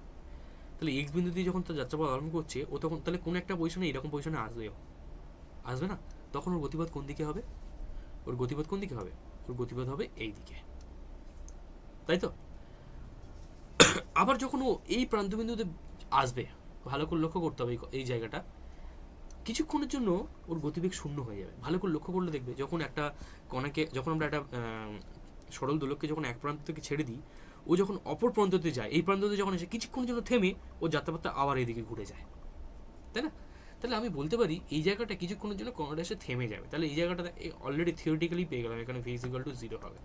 S1: তাহলে এক্স বিন্দু দিয়ে যখন তার যাত্রাপথ আরম্ভ করছে, ও তখন তাহলে কোনো একটা পজিশনে এরকম পজিশনে আসবে না? তখন ওর গতিপথ কোন দিকে হবে? ওর গতিপথ কোন দিকে হবে? ওর গতিপথ হবে এই দিকে, তাই তো? আবার যখন ও এই প্রান্তবিন্দুতে আসবে, ভালো করে লক্ষ্য করতে হবে এই জায়গাটা, কিছুক্ষণের জন্য ওর গতিবেগ শূন্য হয়ে যাবে। ভালো করে লক্ষ্য করলে দেখবে, যখন একটা কণাকে, যখন আমরা একটা সরল দোলককে যখন এক প্রান্ত থেকে ছেড়ে দিই, ও যখন অপর প্রান্ততে যায়, এই প্রান্ততে যখন এসে কিছুক্ষণের জন্য থেমে ও যাত্রাপথটা আবার এইদিকে ঘুরে যায়, তাই না? তাহলে আমি বলতে পারি এই জায়গাটা কিছুক্ষণের জন্য কণাটা এসে থেমে যাবে, তাহলে এই জায়গাটা অলরেডি থিওরিটিক্যালি পেয়ে গেলাম, এখানে ভি ইজ ইকুয়াল টু 0 হবে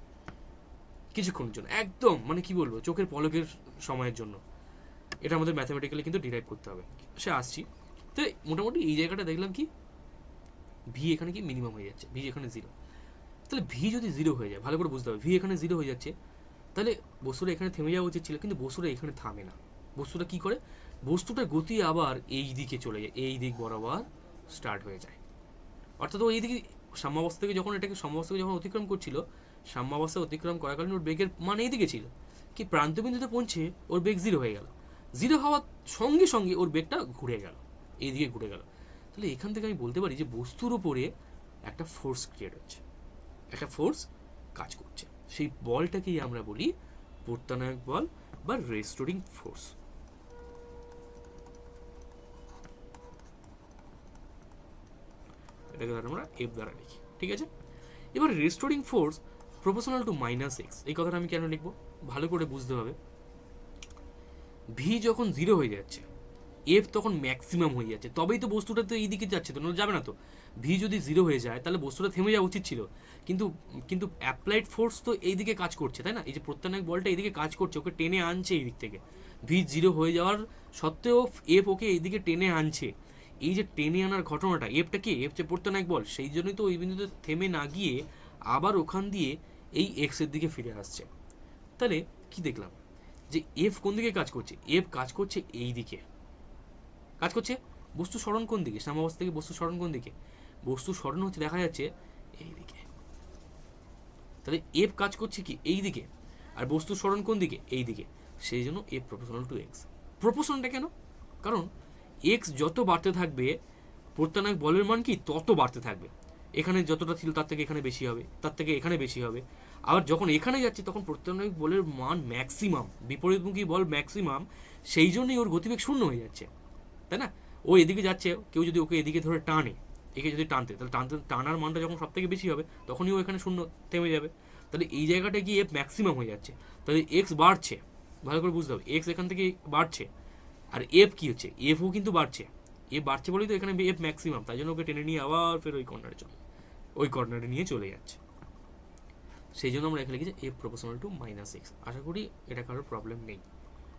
S1: কিছুক্ষণের জন্য, একদম মানে কি বলবো, চোখের পলকের সময়ের জন্য। এটা আমাদের ম্যাথামেটিক্যালি কিন্তু ডিরাইভ করতে হবে, সে আসছি। তো মোটামুটি এই জায়গাটা দেখলাম কি ভি এখানে কি মিনিমাম হয়ে যাচ্ছে, ভি এখানে 0। তাহলে ভি যদি 0 হয়ে যায়, ভালো করে বুঝতে হবে, ভি এখানে 0 হয়ে যাচ্ছে, তাহলে বস্তুটা এখানে থেমে যাওয়া উচিত ছিল, কিন্তু বস্তুটা এখানে থামে না। বস্তুটা কি করে? বস্তুটার গতি আবার এই দিকে চলে যায়, এই দিক বরাবর স্টার্ট হয়ে যায়, অর্থাৎ ও এই দিকে সাম্যাবস্থা থেকে যখন এটাকে সাম্যাবস্থাকে যখন অতিক্রম করছিল, সাম্যাবস্থা অতিক্রম করাকালীন ওর বেগের মান এই দিকে ছিল, কি প্রান্তবিন্দুতে পৌঁছে ওর বেগ 0 হয়ে গেল, 0 হওয়ার সঙ্গে সঙ্গে ওর বেগটা ঘুরে গেল, এই দিকে ঘুরে গেল। তাহলে এখান থেকে আমি বলতে পারি যে বস্তুর উপরে একটা ফোর্স ক্রিয়েট হচ্ছে, একটা ফোর্স কাজ করছে, সেই বলটাকেই আমরা বলি প্রত্যানায়ক বল বা রেস্টোরিং ফোর্স। এটাকে আমরা এফ দ্বারা লিখি, ঠিক আছে। এবার restoring force proportional to minus x, এই কথাটা আমি কেন লিখবো ভালো করে বুঝতে হবে। ভি যখন 0 হয়ে যাচ্ছে, এফ তখন ম্যাক্সিমাম হয়ে যাচ্ছে, তবেই তো বস্তুটা তো এই দিকে যাচ্ছে, তো যাবে না তো। ভি যদি 0 হয়ে যায় তাহলে বস্তুটা থেমে যাওয়া উচিত ছিল, কিন্তু কিন্তু অ্যাপ্লাইড ফোর্স তো এই দিকে কাজ করছে, তাই না? এই যে প্রত্যানায়ক বলটা এইদিকে কাজ করছে, ওকে টেনে আনছে এই দিক থেকে। ভি 0 হয়ে যাওয়ার সত্ত্বেও এফ ওকে এইদিকে টেনে আনছে। এই যে টেনে আনার ঘটনাটা, এফটা কি, এফ যে প্রত্যানায়ক বল, সেই জন্যই তো ওই বিন্দুতে থেমে না গিয়ে আবার ওখান দিয়ে এই এক্সের দিকে ফিরে আসছে। তাহলে কি দেখলাম, যে এফ কোন দিকে কাজ করছে, এফ কাজ করছে এই দিকে কাজ করছে। বস্তু সরণ কোন দিকে, সাম্যাবস্থা থেকে বস্তু সরণ কোন দিকে, বস্তু সরণ হচ্ছে দেখা যাচ্ছে এই দিকে। তাহলে এফ কাজ করছে কি এই দিকে, আর বস্তু সরণ কোন দিকে, এই দিকে। সেই জন্য এফ প্রপোর্শনাল টু এক্স। প্রপোর্শনটা কেন, কারণ এক্স যত বাড়তে থাকবে প্রত্যানায়ক বলের মান কি তত বাড়তে থাকবে। এখানে যতটা ছিল তার থেকে এখানে বেশি হবে, তার থেকে এখানে বেশি হবে। আবার যখন এখানে যাচ্ছে তখন প্রত্যানায়ক বলের মান ম্যাক্সিমাম, বিপরীতমুখী বল ম্যাক্সিমাম, সেই জন্যই ওর গতিবেগ শূন্য হয়ে যাচ্ছে, তাই না? ও এদিকে যাচ্ছে, কেউ যদি ওকে এদিকে ধরে টানে, একে যদি টানতে, তাহলে টানার মানটা যখন সব থেকে বেশি হবে তখনই ও এখানে শূন্য থেমে যাবে। তাহলে এই জায়গাটায় গিয়ে এফ ম্যাক্সিমাম হয়ে যাচ্ছে, তাহলে এক্স বাড়ছে, ভালো করে বুঝতে হবে, এক্স এখান থেকে বাড়ছে। আর এফ কি হচ্ছে, এফও কিন্তু বাড়ছে, এফ বাড়ছে বলেই তো এখানে এফ ম্যাক্সিমাম, তাই জন্য ওকে টেনে নিয়ে আবার ফের ওই কর্নারে নিয়ে চলে যাচ্ছে। সেই জন্য আমরা এখানে লিখেছি F proportional to minus X. আশা করি এটা কারোর প্রবলেম নেই।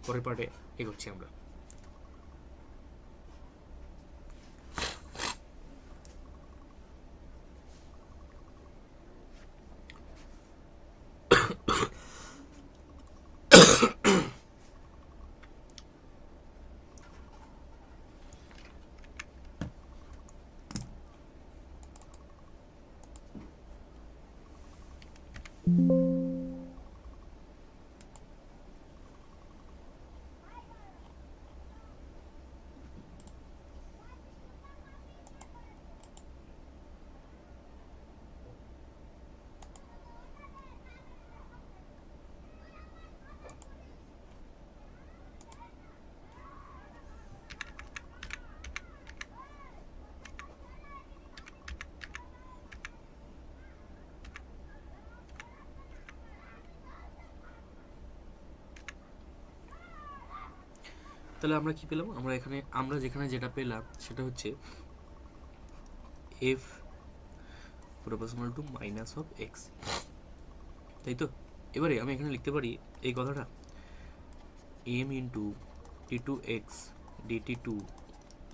S1: পরের পার্টে এগোচ্ছি আমরা। তাহলে আমরা কি পেলাম, আমরা যেখানে যেটা পেলাম সেটা হচ্ছে F proportional to minus of x, তাই তো। এবারে আমি এখানে লিখতে পারি এই কথাটা, m into t two x dt two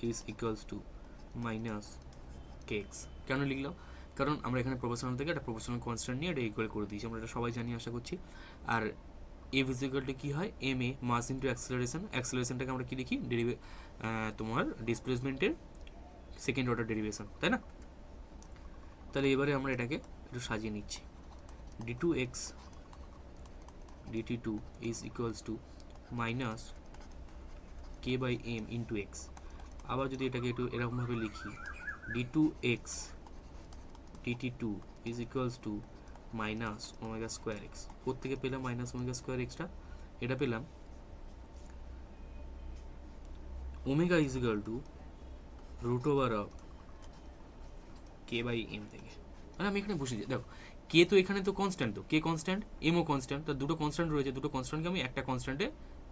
S1: is equals to minus k x. কেন লিখলাম, কারণ আমরা এখানে প্রপোর্শনাল থেকে একটা প্রপোর্শনাল কনস্ট্যান্ট নিয়ে এটা ইকুয়াল করে দিয়েছি, আমরা এটা সবাই জানি আশা করছি। আর এফ ইজ ইকুয়াল টু কী হয়, M A mass into acceleration, অ্যাক্সেলারেশনটাকে আমরা কী লিখি, তোমার ডিসপ্লেসমেন্টের সেকেন্ড অর্ডার ডেরিভেশন, তাই না? তাহলে এবারে আমরা এটাকে একটু সাজিয়ে নিচ্ছি, d two x dt two is equals to minus k by m into x. আবার যদি এটাকে একটু এরকমভাবে লিখি, d two x dt two is equals to minus omega square x. কোত্থেকে পেলাম মাইনাস ওমেগা স্কোয়ার এক্সটা, এটা পেলাম omega is equal to root over of k by m থেকে। মানে আমি এখানে বসে যাই, দেখো কে তো এখানে তো কনস্ট্যান্ট, তো কে কনস্ট্যান্ট, এমও কনস্ট্যান্ট, তো দুটো কনস্ট্যান্ট রয়েছে, দুটো কনস্ট্যান্টকে আমি একটা কনস্ট্যান্টে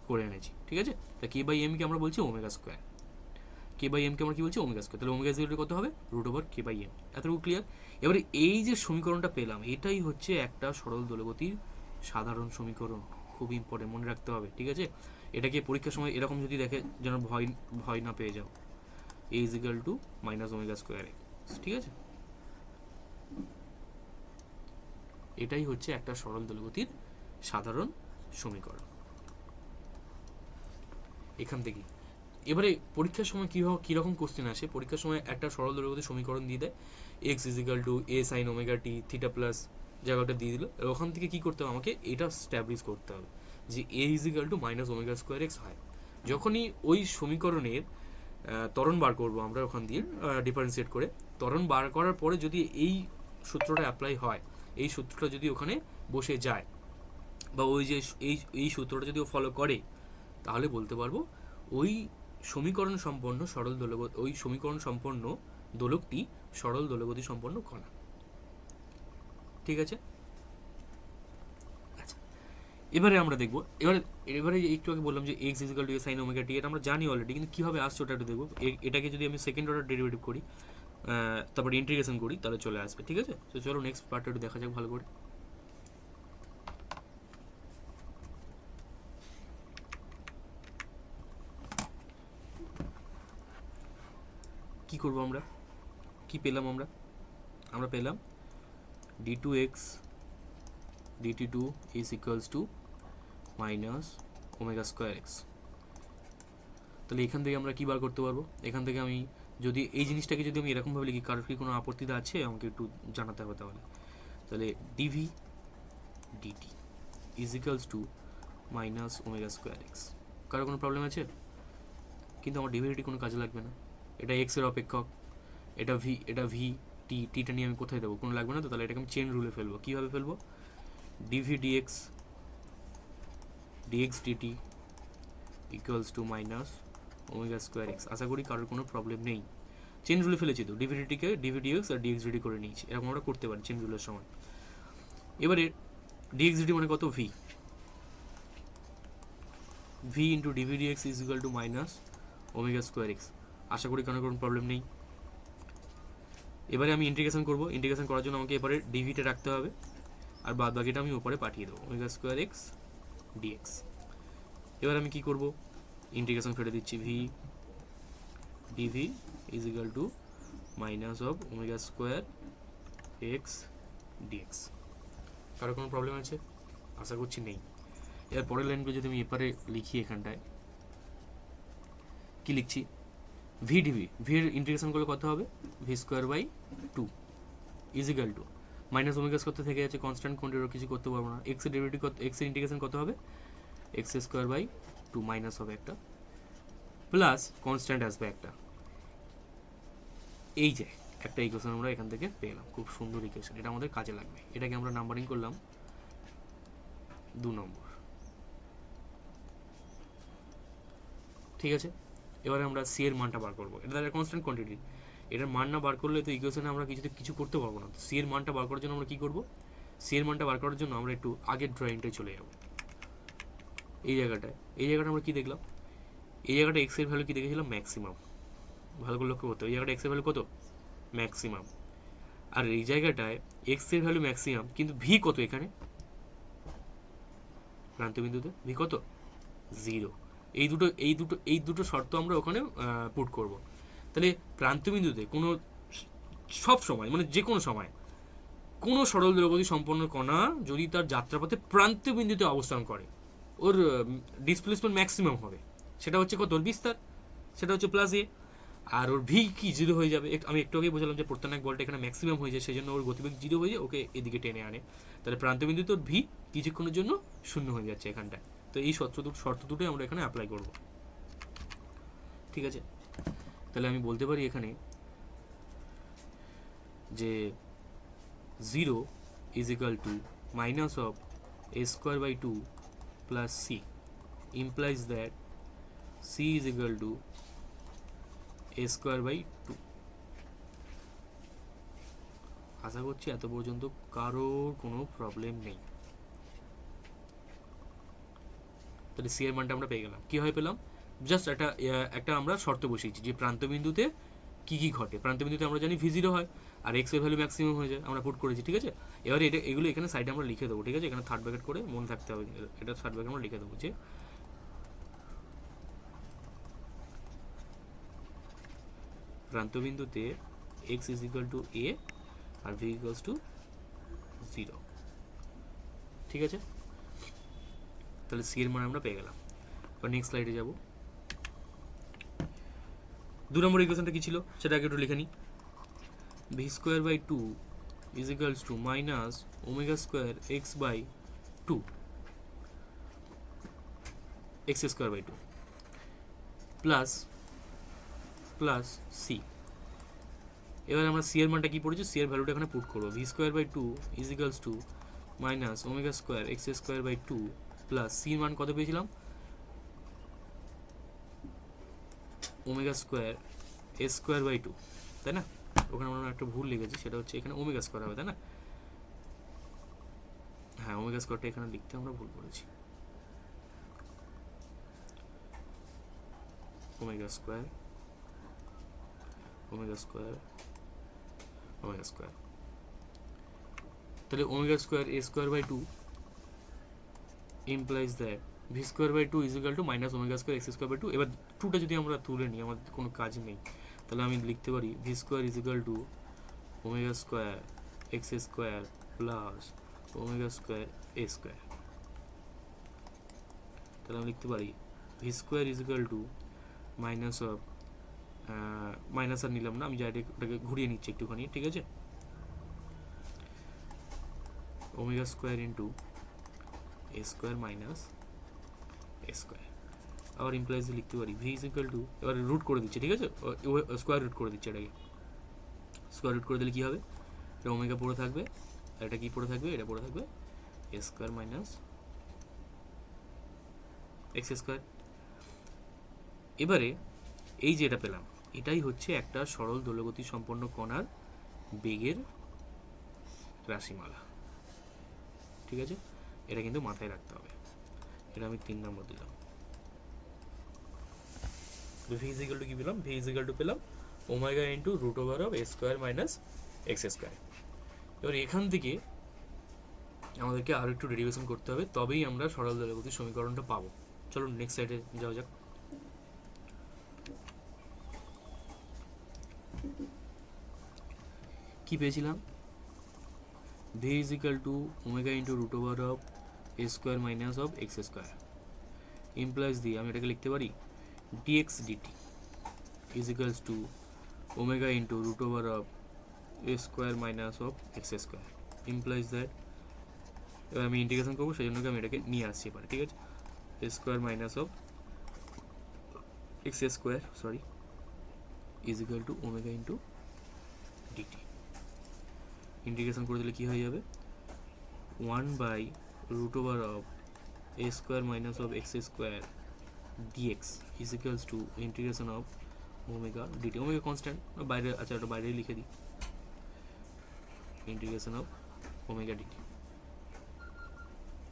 S1: করে এনেছি, ঠিক আছে। তা কে বাই এমকে আমরা বলছি ওমেগা স্কোয়ার, কে বাই এমকে আমরা কি বলছি ওমেগা স্কোয়ার, তাহলে ওমেগা স্কোয়ার কত হবে, root over k by m. এতটুকু ক্লিয়ার। এবারে এই যে সমীকরণটা পেলাম, এটাই হচ্ছে একটা সরল দোলগতির সাধারণ সমীকরণ, খুব ইম্পর্টেন্ট, মনে রাখতে হবে, ঠিক আছে। এটাকে পরীক্ষার সময় এরকম যদি দেখে যেন ভয় না পেয়ে যাও, A is equal to minus omega square X, ঠিক আছে। এটাই হচ্ছে একটা সরল দোলগতির সাধারণ সমীকরণ। এখান থেকে এবারে পরীক্ষার সময় কীরকম কোশ্চেন আসে, পরীক্ষার সময় একটা সরল দোলগতির সমীকরণ দিয়ে দেয়, x is equal to A sine omega T theta plus জায়গাটা দিয়ে দিল, ওখান থেকে কী করতে হবে, আমাকে এটা স্ট্যাবলিশ করতে হবে যে A is equal to minus omega square X হয়। যখনই ওই সমীকরণের ত্বরণ বার করবো আমরা ওখান দিয়ে ডিফারেন্সিয়েট করে, ত্বরণ বার করার পরে যদি এই সূত্রটা অ্যাপ্লাই হয়, এই সূত্রটা যদি ওখানে বসে যায় বা ওই যে এই সূত্রটা যদি ও ফলো করে, তাহলে বলতে পারবো ওই সমীকরণ সম্পন্ন সরল দোলগতি, ওই সমীকরণ সম্পন্ন দোলকটি সরল দোলগতি সম্পন্ন কণা। ঠিক আছে, আচ্ছা এবারে আমরা দেখবো, এবারে একটু আগে বললাম যে x is equal to A sine omega টি, এটা আমরা জানি অলরেডি, কিন্তু কীভাবে আসছে ওটা একটু দেখবো। এটাকে যদি আমি সেকেন্ড অর্ডার ডেরিভেটিভ করি, তারপরে ইন্টিগ্রেশন করি, তাহলে চলে আসবে। ঠিক আছে, তো চলো নেক্সট পার্টটা একটু দেখা যাক ভালো করে। কি করব আমরা, কি পেলাম আমরা পেলাম d2x dt2 is equals to minus omega square x. তাহলে এখান থেকে আমরা কী বার করতে পারবো? এখান থেকে আমি যদি এই জিনিসটাকে যদি আমি এরকমভাবে লিখি, কারোর কি কোনো আপত্তি আছে আমাকে একটু জানাতে হবে। তাহলে dv dt is equals to minus omega square x. কারোর কোনো প্রবলেম আছে? কিন্তু আমার ডিভিডিটি কোনো কাজে লাগবে না, এটা এক্সের অপেক্ষক, এটা ভি টিটা নিয়ে আমি কোথায় দেবো, কোনো লাগবে না। তো তাহলে এটাকে আমি চেন রুলে ফেলবো। কীভাবে ফেলবো? DV DX DT equals to minus omega square X. আশা করি কারোর কোনো প্রবলেম নেই। চেন রুলে ফেলেছি তো, ডিভিডিটিকে ডিভিডিএক্স আর ডিএক্স ডিটি করে নিয়েছি, এরকম আমরা করতে পারি চেন রুলের সময়। এবারে ডিএক্স ডিটি মানে কত? V into DVDX is equal to minus omega square X. আশা করি কারোর কোনো প্রবলেম নেই। এবারে আমি ইন্টিগ্রেশন করবো, ইন্টিগ্রেশন করার জন্য আমাকে এবারে ডিভিটা রাখতে হবে, আর বাদ বাকিটা আমি উপরে পাঠিয়ে দেবো, ওমেগা স্কোয়ার এক্স ডিএক্স। এবার আমি কি করব? ইন্টিগ্রেশন ফেলে দিচ্ছি, v dv is equal to minus of omega square x dx. কারো কোনো প্রবলেম আছে? আশা করছি নেই। এর পরের লাইনগুলো যদি আমি এপারে লিখি, এখানটায় কি লিখছি? ভি ডিভি, ভির ইন্টিগ্রেশন করলে কত হবে? V square by two is equal to minus omega square থেকে আছে কনস্ট্যান্ট, কোনটিরও কিছু করতে পারবো না। এক্সের ডেরিভেটিভ কত, এক্সের ইন্টিগ্রেশন কত হবে? X square by two minus হবে একটা, প্লাস কনস্ট্যান্ট আসবে একটা। এই যে একটা ইকুয়েশন আমরা এখান থেকে পেলাম, খুব সুন্দর ইকুয়েশন, এটা আমাদের কাজে লাগবে। এটাকে আমরা নাম্বারিং করলাম 2 নম্বর। ঠিক আছে, এবারে আমরা সি এর মানটা বার করবো। এটা একটা কনস্ট্যান্ট কোয়ান্টিটি, এটার মান না বার করলে তো ইকুয়েশনে আমরা কিছু করতে পারবো না। সি এর মানটা বার করার জন্য আমরা কি করবো? সি এর মানটা বার করার জন্য আমরা একটু আগের ড্রয়িংটায় চলে যাবো। এই জায়গাটা আমরা কি দেখলাম? এই জায়গাটা এক্স এর ভ্যালু কি দেখেছিলাম? ম্যাক্সিমাম। ভালো করে লক্ষ্য করতে, এই জায়গাটা এক্স এর ভ্যালু কত? ম্যাক্সিমাম। আর এই জায়গাটায় এক্স এর ভ্যালু ম্যাক্সিমাম, কিন্তু ভি কত এখানে প্রান্তবিন্দুতে? ভি কত? 0। এই দুটো শর্ত আমরা ওখানে পুট করব। তাহলে প্রান্তবিন্দুতে কোনো সব সময়, মানে যে কোনো সময়, কোনো সরল দোলগতি সম্পন্ন কণা যদি তার যাত্রাপথে প্রান্তবিন্দুতে অবস্থান করে, ওর ডিসপ্লেসমেন্ট ম্যাক্সিমাম হবে। সেটা হচ্ছে কত? বিস্তার, সেটা হচ্ছে প্লাস এ। আর ওর ভি কি 0 হয়ে যাবে। আমি একটু আগেই বোঝালাম যে প্রত্যানায়ক বলটা এখানে ম্যাক্সিমাম হয়ে যায়, সেই জন্য ওর গতিবেগ 0 হয়ে যায়, ওকে এদিকে টেনে আনে। তাহলে প্রান্তবিন্দুতে ওর ভি কিছুক্ষণের জন্য 0 হয়ে যাচ্ছে এখানটায়। তো এই শর্ত দুটোই আমরা এখানে অ্যাপ্লাই করব। ঠিক আছে, তাহলে আমি বলতে পারি এখানে যে 0 is equal to minus of a square by 2 plus c implies that c is equal to a square by 2। আশা করছি এত পর্যন্ত কারোর কোনো প্রবলেম নেই। তাহলে সি এর মানটা আমরা পেয়ে গেলাম। কীভাবে পেলাম? জাস্ট একটা আমরা শর্ত বসিয়েছি যে প্রান্তবিন্দুতে কি কি ঘটে। প্রান্তবিন্দুতে আমরা জানি ভি 0 হয় আর এক্স এর ভ্যালু ম্যাক্সিমাম হয়ে যায়, আমরা পুট করেছি। ঠিক আছে, এবারে এগুলো এখানে সাইডে আমরা লিখে দেবো। ঠিক আছে, এখানে থার্ড ব্র্যাকেট করে মনে থাকতে হবে, এটা থার্ড ব্র্যাকেট আমরা লিখে দেবো যে প্রান্তবিন্দুতে X is equal to A আর ভি ইকুয়ালস টু 0। ঠিক আছে, তাহলে সি এর মান আমরা পেয়ে গেলাম। এবার নেক্সট স্লাইডে যাব। 2 নম্বর ইকুয়েশনটা কি ছিল সেটা আগে একটু লিখে নিই। V square by 2 is equals to minus omega square x by 2 x square by 2 plus c এবার আমরা সি এর মানটা কি পড়েছি, সি এর ভ্যালুটা এখানে পুট করবো, v square by two is equals to minus omega square x square by two plus c মান কত পেয়েছিলাম, omega square A square by two, তাই না? ওখানে আমরা একটা ভুল লিখেছি, সেটা হচ্ছে এখানে ওমেগা স্কোয়ার হবে, তাই না? হ্যাঁ, ওমেগা স্কোয়ারটা এখানে লিখতে আমরা ভুল করেছি, omega square omega square omega square, তাহলে omega square A square by two implies that V square by two is equal to minus omega square x square by two. এবার টুটা যদি আমরা তুলে নিই, আমাদের কোনো কাজ নেই, তাহলে আমি লিখতে পারি V square is equal to omega square x square plus omega square A square. তাহলে আমি লিখতে পারি V square is equal to minus of, minus আর নিলাম না, আমি ডাইরেক্ট ওটাকে ঘুরিয়ে নিচ্ছি একটুখানি, ঠিক আছে, ওমেগা স্কোয়ার ইন্টু এ স্কোয়ার মাইনাস এ স্কোয়ার। আবার ইমপ্লাইজ লিখতে পারি ভি ইজ ইকাল টু, এবার রুট করে দিচ্ছি, ঠিক আছে, স্কোয়ার রুট করে দিচ্ছি এটাকে, স্কোয়ার রুট করে দিলে কী হবে, এটা ওমেগা পড়ে থাকবে, আর এটা কি পড়ে থাকবে, এটা পড়ে থাকবে এ স্কোয়ার মাইনাস এক্স স্কোয়ার। এবারে এই যে এটা পেলাম, এটাই হচ্ছে একটা সরল দোলগতি সম্পন্ন কণার বেগের রাশিমালা, ঠিক আছে, এটা কিন্তু মাথায় রাখতে হবে। এটা আমি 3 নম্বর দিলাম। ভি ইজ ইকাল টু কি পেলাম, ভি ইজ ইকাল টু পেলাম omega into root over of a square minus x square. এবার এখান থেকে আমাদেরকে আরও একটু ডেরিভেশন করতে হবে, তবেই আমরা সরল দোলগতির সমীকরণটা পাবো। চলো নেক্সট সাইডে যাওয়া যাক। কি পেয়েছিলাম, v is equal to omega into root over of a square minus of x square implies দিয়ে আমি এটাকে লিখতে পারি dx dt is equals to omega into root over of a square minus of x square implies that, এবার আমি ইন্টিগ্রেশন করবো, সেই জন্য আমি এটাকে নিয়ে আসছি এবার, ঠিক আছে, A square minus of x square sorry is equal to omega into DT. Integration করে দিলে কী হয়ে যাবে, 1/√অফ এ square minus of x square DX is equals to integration of omega DT. Omega constant বাইরে, আচ্ছা ওটা বাইরে লিখে দিই, ইন্টিগ্রেশন অফ ওমেগা ডিটি।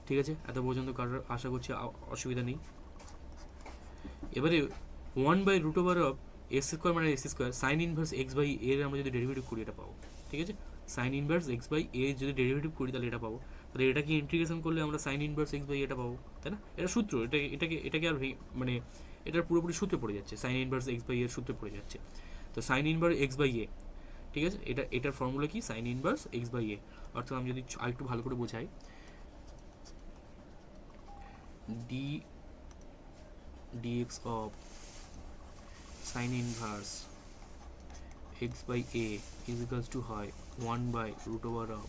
S1: ঠিক আছে, এত পর্যন্ত কারোর আশা করছি অসুবিধা নেই। এবারে 1/√অফ এক্স স্কোয়ার মানে x square sine inverse x by এর আমরা যদি ডেরিভেটিভ করি এটা পাবো, ঠিক আছে, sine inverse x by a যদি ডেরিভেটিভ করি তাহলে এটা পাবো, তাহলে এটাকে ইন্টিগ্রেশন করলে আমরা সাইন ইনভার্স এক্স বাই এটা পাবো, তাই না? এটা সূত্র, এটাকে আর মানে এটার পুরোপুরি সূত্রে পড়ে যাচ্ছে, সাইন ইনভার্স এক্স বাই এর সূত্রে পড়ে যাচ্ছে। তো sine inverse x by a, ঠিক আছে, এটার ফর্মুলা কি, sine inverse x by a, অর্থাৎ আমি যদি আরেকটু ভালো করে বোঝাই, d dx of sine inverse x by A is equals to হয় 1/√অফ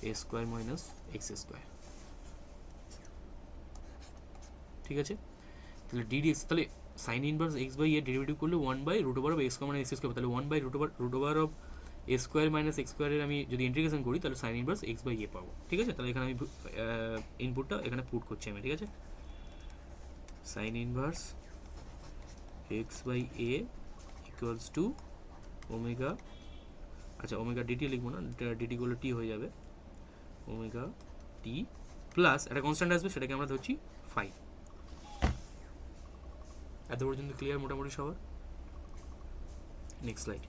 S1: এ স্কোয়ার মাইনাস এক্স স্কোয়ার, ঠিক আছে। তাহলে ডিডিএক্স, তাহলে sine inverse x by a derivative করলে 1/√অফ এ স্কোয়ার মাইনাস এক্স স্কোয়ার, তাহলে 1/√অফ এ স্কোয়ার মাইনাস এক্স স্কোয়ারের আমি যদি ইন্টিগ্রেশন করি তাহলে সাইন ইনভার্স এক্স বাই এ পাবো, ঠিক আছে। তাহলে এখানে আমি ইনপুটটা এখানে পুট করছি আমি, ঠিক আছে, sine inverse x by a equals to omega, আচ্ছা ওমেগা ডিটি লিখবো না, ডিটি করলে টি হয়ে যাবে, ওমেগা টি প্লাস একটা কনস্ট্যান্ট আসবে, সেটাকে আমরা ধরছি ফাই। এত পর্যন্ত ক্লিয়ার মোটামুটি সবার? Next slide.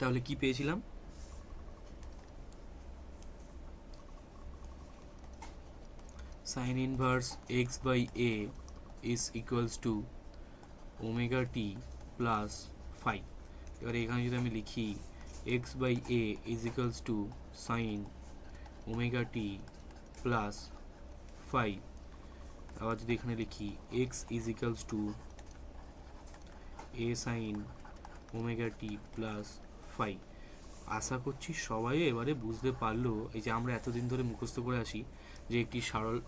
S1: তাহলে কি পেয়েছিলাম, sine inverse x by A is equals to omega T plus phi. এবারে এখানে যদি আমি লিখি X by A is equals to sine omega T plus phi, আবার যদি এখানে লিখি X is equals to A sine omega T plus phi, আশা করছি সবাই এবারে বুঝতে পারলো এই যে আমরা এতদিন ধরে মুখস্থ করে আসি যে একটি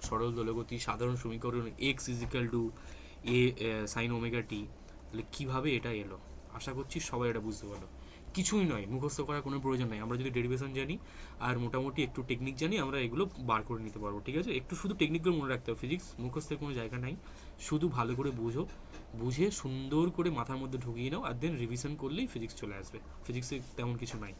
S1: সরল দোলগতি সাধারণ সমীকরণ X is equal to A sine omega T, তাহলে কীভাবে এটা এলো। আশা করছি সবাই এটা বুঝতে পারলো। কিছুই নয়, মুখস্থ করার কোনো প্রয়োজন নেই। আমরা যদি ডেরিভেশন জানি আর মোটামুটি একটু টেকনিক জানি, আমরা এগুলো বার করে নিতে পারবো। ঠিক আছে, একটু শুধু টেকনিকগুলো মনে রাখতে হবে। ফিজিক্স মুখস্থের কোনো জায়গা নাই, শুধু ভালো করে বুঝে সুন্দর করে মাথার মধ্যে ঢুকিয়ে নাও, আর দেন রিভিশন করলেই ফিজিক্স চলে আসবে। ফিজিক্সে তেমন কিছু নাই।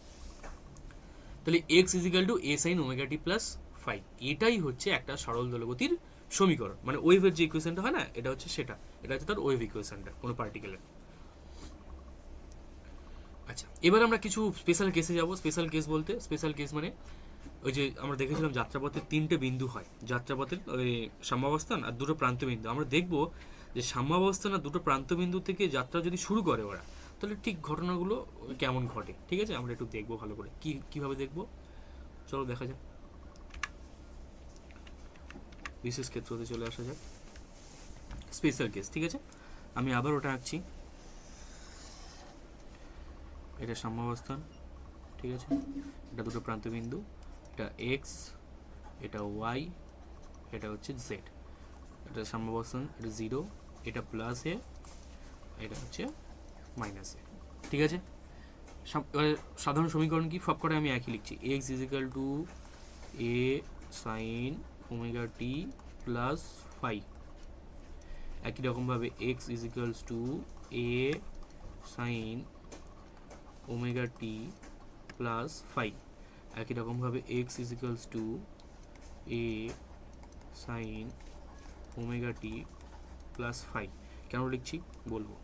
S1: তাহলে X is equal to A sine omega T plus phi, এটাই হচ্ছে একটা সরল দোলগতির সমীকরণ, মানে ওয়েভের যে ইকুয়েশনটা হয় না, এটা হচ্ছে সেটা, এটা হচ্ছে তার ওয়েভ ইকুয়েশনটা কোনো পার্টিকেলের। আচ্ছা, এবার আমরা কিছু স্পেশাল কেসে যাব। স্পেশাল কেস বলতে, স্পেশাল কেস মানে ওই যে আমরা দেখেছিলাম যাত্রাপথে 3টে বিন্দু হয়, যাত্রাপথের ওই সাম্যাবস্থান আর 2টো প্রান্ত বিন্দু। আমরা দেখব যে সাম্যাবস্থান আর 2টো প্রান্ত বিন্দু থেকে যাত্রা যদি শুরু করে ওরা, তাহলে ঠিক ঘটনাগুলো কেমন ঘটে। ঠিক আছে, আমরা একটু দেখবো ভালো করে কিভাবে দেখবো, চলো দেখা যাক। বিশেষ ক্ষেত্রতে চলে আসা যাক, স্পেশাল কেস। ঠিক আছে, আমি আবার ওটা আঁকছি। এটা সাম্যাবস্থান, ঠিক আছে, এটা 2টো প্রান্ত বিন্দু, এটা এক্স, এটা ওয়াই, এটা হচ্ছে জেড। এটা সাম্যাবস্থান, এটা 0, এটা প্লাস এ, এটা হচ্ছে মাইনাস এ। ঠিক আছে, সাধারণ সমীকরণ কি সব করে আমি একই লিখছি, x is equal to A sine omega T plus phi. একই রকমভাবে x ইজিক্যালস two A sine omega T plus phi. একই রকমভাবে x ইজিক্যালস two A sine omega T plus phi. কেন লিখছি বলবো।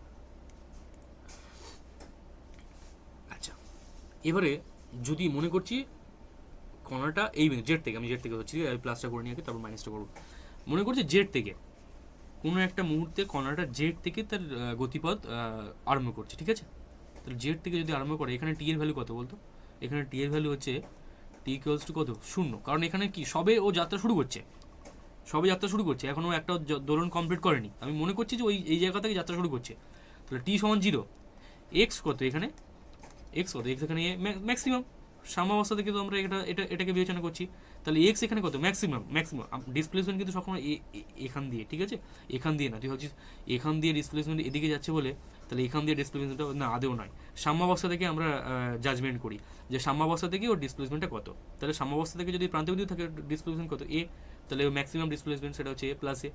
S1: আচ্ছা, এবারে যদি মনে করছি কণাটা এই জেড থেকে, আমি জেড থেকে হচ্ছি, প্লাসটা করে নিয়ে তারপর মাইনাসটা করবো। মনে করছি জেড থেকে কোনো একটা মুহূর্তে কণাটা জেড থেকে তার গতিপথ আরম্ভ করছে। ঠিক আছে, তাহলে জেড থেকে যদি আরম্ভ করে, এখানে টি এর ভ্যালু কত বলতো? এখানে টি এর ভ্যালু হচ্ছে টি ইকুয়ালস টু কত? 0। কারণ এখানে কি সবে ও যাত্রা শুরু করছে, এখনও একটা দোলন কমপ্লিট করেনি। আমি মনে করছি যে এই জায়গা থেকে যাত্রা শুরু করছে। তাহলে টি সমান 0। এক্স কত এখানে? এক্স এখানে ম্যাক্সিমাম সাম্যাবস্থা থেকে তো আমরা এটাকে বিবেচনা করছি। তাহলে এক্স এখানে কত? ম্যাক্সিমাম। ডিসপ্লেসমেন্ট কিন্তু সবসময় এখান দিয়ে, ঠিক আছে, এখান দিয়ে না। তুই ভাবছিস এখান দিয়ে ডিসপ্লেসমেন্ট এদিকে যাচ্ছে বলে, তাহলে এখান দিয়ে ডিসপ্লেসমেন্টটা না, আদেও নয়। সাম্যাবস্থা থেকে আমরা জাজমেন্ট করি যে সাম্যাবস্থা থেকে ওর ডিসপ্লেসমেন্টটা কত। তাহলে সাম্যাবস্থা থেকে যদি প্রান্তবিন্দু থাকে ডিসপ্লেসমেন্ট কত? এ। তাহলে ম্যাক্সিমাম ডিসপ্লেসমেন্ট সেটা হচ্ছে এ প্লাস এ।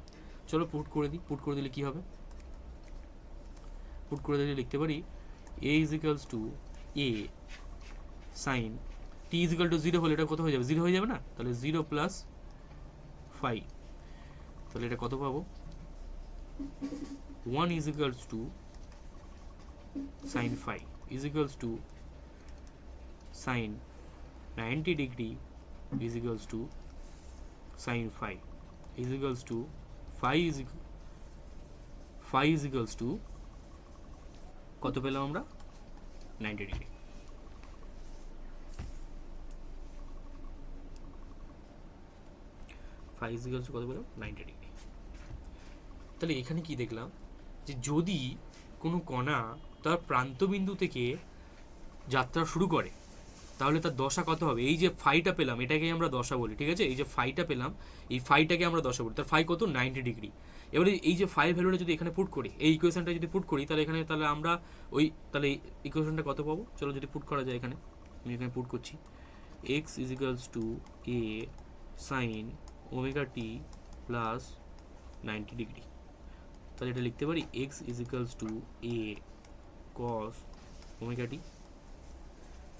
S1: চলো পুট করে দিই। পুট করে দিলে কী হবে? পুট করে দিলে লিখতে পারি A is equals to A sine T is equal to 0 হলে এটা কত হয়ে যাবে? 0 হয়ে যাবে না? তাহলে 0 প্লাস ফাই। তাহলে এটা কত পাবো? 1 is equals to sine phi is equals to sine 90 degree is equals to sine phi is equals to phi is equals to কত পেলাম আমরা? 90 degree. Phi is equals to কত পেলাম? 90 ডিগ্রি। তাহলে এখানে কি দেখলাম যে যদি কোনো কণা তার প্রান্তবিন্দু থেকে যাত্রা শুরু করে, তাহলে তার দশা কত হবে? এই যে ফাইটা পেলাম, এটাকেই আমরা দশা বলি। ঠিক আছে, এই যে ফাইটা পেলাম, এই ফাইটাকে আমরা দশা বলি। তার ফাই কত? 90 ডিগ্রি। এবারে এই যে ফাই ভ্যালুটা যদি এখানে পুট করি, এই ইকুয়েশনটা যদি পুট করি, তাহলে তাহলে আমরা তাহলে ইকুয়েশনটা কত পাবো? চলো যদি পুট করা যায়, এখানে আমি এখানে পুট করছি, X is equals to A sine omega T plus 90 degree. তাহলে এটা লিখতে পারি X is equals to A cos omega T.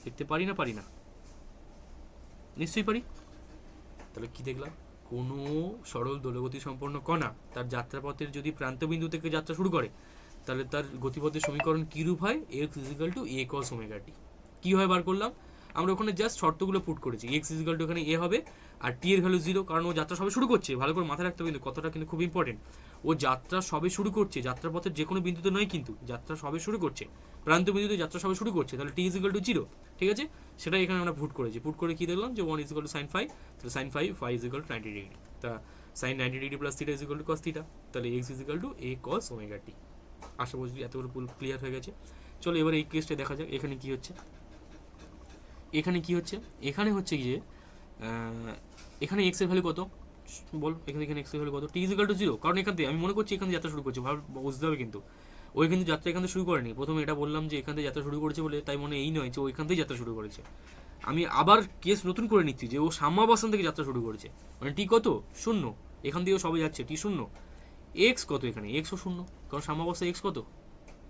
S1: লিখতে পারি না? পারি না? নিশ্চয়ই পারি। তাহলে কি দেখলাম? কোনো সরল দোলগতি সম্পন্ন কণা তার যাত্রাপথের যদি প্রান্তবিন্দু থেকে যাত্রা শুরু করে, তাহলে তার গতিপথের সমীকরণ কী রূপ হয়? X is equal to A cos omega T. কী হয় বার করলাম? আমরা ওখানে জাস্ট শর্তগুলো পুট করেছি, এক্স ইজিক্যাল টু এখানে এ হবে আর টি এর ভ্যালু 0, কারণ ও যাত্রা সবে শুরু করছে। ভালো করে মাথায় রাখতে হবে কিন্তু কথাটা কিন্তু খুব ইম্পর্টেন্ট, ও যাত্রা সবে শুরু করছে, যাত্রার পথের যে কোনো বিন্দুতে নয় কিন্তু, যাত্রা সবে শুরু করছে, প্রান্ত বিন্দুতে যাত্রা সবে শুরু করছে, তাহলে টি ইজিক্যাল টু 0, ঠিক আছে। সেটা এখানে আমরা পুট করেছি, পুট করে কি দেখলাম যে 1 ইজিক্যাল টু সাইন ফাই, তাহলে sine phi phi is equal to 90 degree, তা sine 90 degree plus theta is equal to cos theta, তাহলে X is equal to A cos omega T. আশা করছি এতগুলো ক্লিয়ার হয়ে গেছে। চলো এবার এই কেসটা দেখা যাক এখানে কি হচ্ছে। এখানে কি হচ্ছে, এখানে হচ্ছে কি যে এখানে এক্স এর ভ্যালু কত বল, এখানে এক্স এর ভ্যালু কত, টি ইজিক্যাল টু 0, কারণ এখান থেকে আমি মনে করছি এখান থেকে যাত্রা শুরু করছে, ভালো বুঝতে হবে কিন্তু ওই কিন্তু যাত্রা এখান থেকে শুরু করেনি। প্রথমে এটা বললাম যে এখান থেকে যাত্রা শুরু করেছে বলে তাই মনে এই নয় যে ওইখান থেকেই যাত্রা শুরু করেছে। আমি আবার কেস নতুন করে নিচ্ছি যে ও সাম্যাবস্থান থেকে যাত্রা শুরু করেছে, মানে টি কত 0, এখান থেকেও সবে যাচ্ছে টি 0, এক্স কত এখানে এক্সও 0, কারণ সাম্যাবস্থায় এক্স কত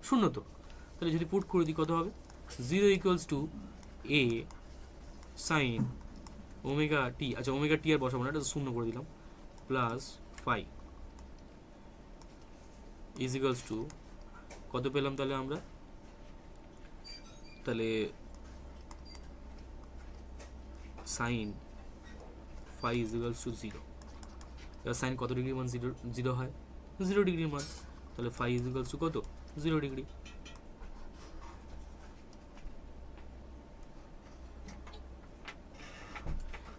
S1: 0, তো তাহলে যদি পুট করে দিই কত হবে, 0 equals to A sine omega T, আচ্ছা ওমেগা টি আর বসাবো না, এটা 0 করে দিলাম, plus phi is equals to কত পেলাম তাহলে আমরা, তাহলে sine phi is equals to 0, এবার সাইন কত ডিগ্রি মান 0 হয় 0 ডিগ্রির মান, তাহলে ফাই ইজ ইকুয়ালস টু কত 0 ডিগ্রি।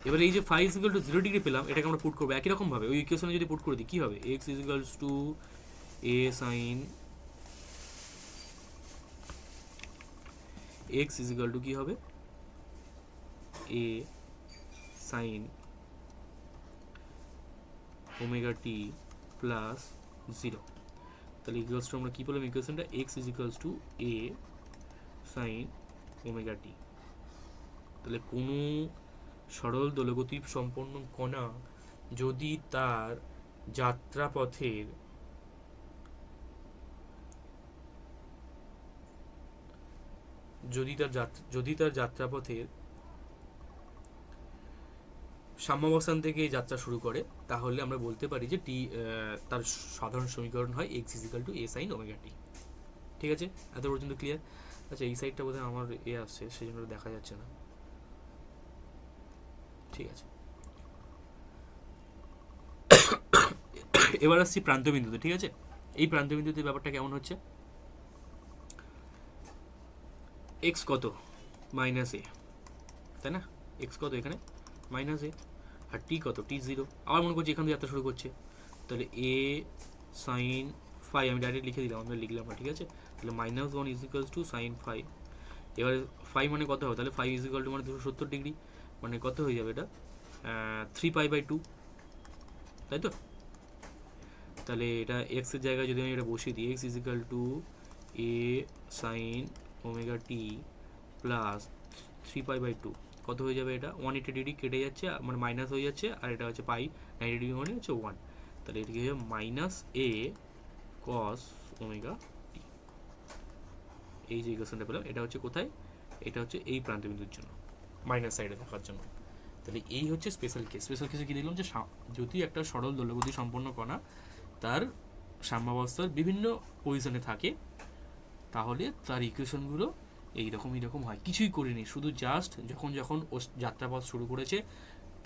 S1: এবার এই যে phi is equal to 0 degree পেলাম, এটাকে আমরা পুট করবো একই রকম ভাবে ওই ইকুয়েশনে যদি পুট করে দিই কি হবে, X is equals to A sine X is equal to কি হবে A sine omega T plus 0, তাহলে ইকুয়ালস টু আমরা কি পেলাম ইকুয়েশনটা, X is equals to A sine omega T. তাহলে কোনো সরল দোলগতি সম্পন্ন কণা যদি তার যাত্রাপথের যাত্রাপথের সাম্যাবস্থান থেকে যাত্রা শুরু করে, তাহলে আমরা বলতে পারি যে টি তার সাধারণ সমীকরণ হয় x is equal to A sine omega টি। ঠিক আছে, এত পর্যন্ত ক্লিয়ার? আচ্ছা এই সাইডটা বোধহয় আমার আসছে, সেই জন্য দেখা যাচ্ছে না। ঠিক আছে, এবার আসছি প্রান্তবিন্দুতে। ঠিক আছে, এই প্রান্তবিন্দুতে ব্যাপারটা কেমন হচ্ছে, এক্স কত মাইনাস এ, তাই না, এক্স কত এখানে মাইনাস এ, আর টি কত টি 0, আবার মনে করছি এখান থেকে যাত্রা শুরু করছে, তাহলে এ সাইন ফাই আমি ডাইরেক্ট লিখে দিলাম, আমরা লিখলাম না, ঠিক আছে। তাহলে -1 is equals to sine phi, এবার ফাই মানে কত হবে, তাহলে ফাই ইজ ইকুয়াল টু মানে 270 ডিগ্রি, মানে কত হয়ে যাবে এটা 3π/2, তাই তো। তাহলে এটা এক্স এর জায়গায় যদি আমি এটা বসিয়ে দিই, X is equal to A sine omega T plus 3π/2, কত হয়ে যাবে এটা 180 ডিগ্রি কেটে যাচ্ছে, মানে মাইনাস হয়ে যাচ্ছে, আর এটা হচ্ছে পাই 90 ডিগ্রি মানে হচ্ছে 1, তাহলে এটা কি হয়ে যাবে মাইনাস এ কস ওমেগা টি। এই যে ইকুয়েশনটা পেলাম এটা হচ্ছে কোথায়, এটা হচ্ছে এই প্রান্তবিন্দুর জন্য মাইনাস সাইডে থাকার জন্য। তাহলে এই হচ্ছে স্পেশাল কেস। স্পেশাল কেসে কি দেখলাম যে যদি একটা সরল দোলগতি সম্পন্ন কণা তার সাম্যাবস্থার বিভিন্ন পজিশনে থাকে, তাহলে তার ইকুয়েশনগুলো এইরকম হয়, কিছুই করিনি, শুধু জাস্ট যখন ও যাত্রাপথ শুরু করেছে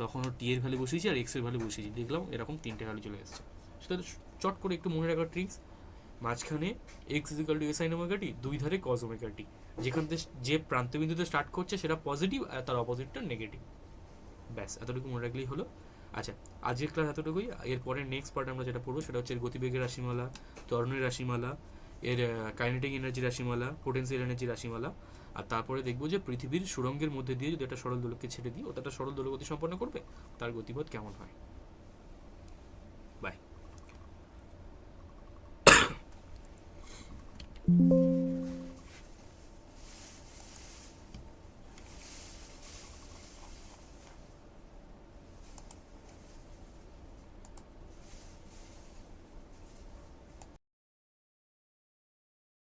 S1: তখন ও টি এর ভ্যালু বসিয়েছি আর এক্স এর ভ্যালু বসিয়েছি, দেখলাম এরকম 3টে ভ্যালু চলে এসেছে। সেটা চট করে একটু মনে রাখার ট্রিক্স, মাঝখানে x is equal to A sine omega টি, দুই ধারে কস ওমেগা টি, যেখান থেকে যে প্রান্তবিন্দুতে স্টার্ট করছে সেটা পজিটিভ আর তার অপোজিটটা নেগেটিভ, ব্যাস এতটুকু মনে রাখলেই হলো। আচ্ছা আজকের ক্লাস এতটুকুই, এরপরে নেক্সট পার্ট আমরা যেটা পড়বো সেটা হচ্ছে গতিবেগের রাশিমালা, ত্বরণের রাশিমালা, এর কাইনেটিক এনার্জি রাশিমালা, পোটেনশিয়াল এনার্জি রাশিমালা, আর তারপরে দেখবো যে পৃথিবীর সুড়ঙ্গের মধ্যে দিয়ে যদি একটা সরল দোলককে ছেড়ে দিই ওটা একটা সরল দোলগতি সম্পন্ন করবে, তার গতিপথ কেমন হয়। বাই।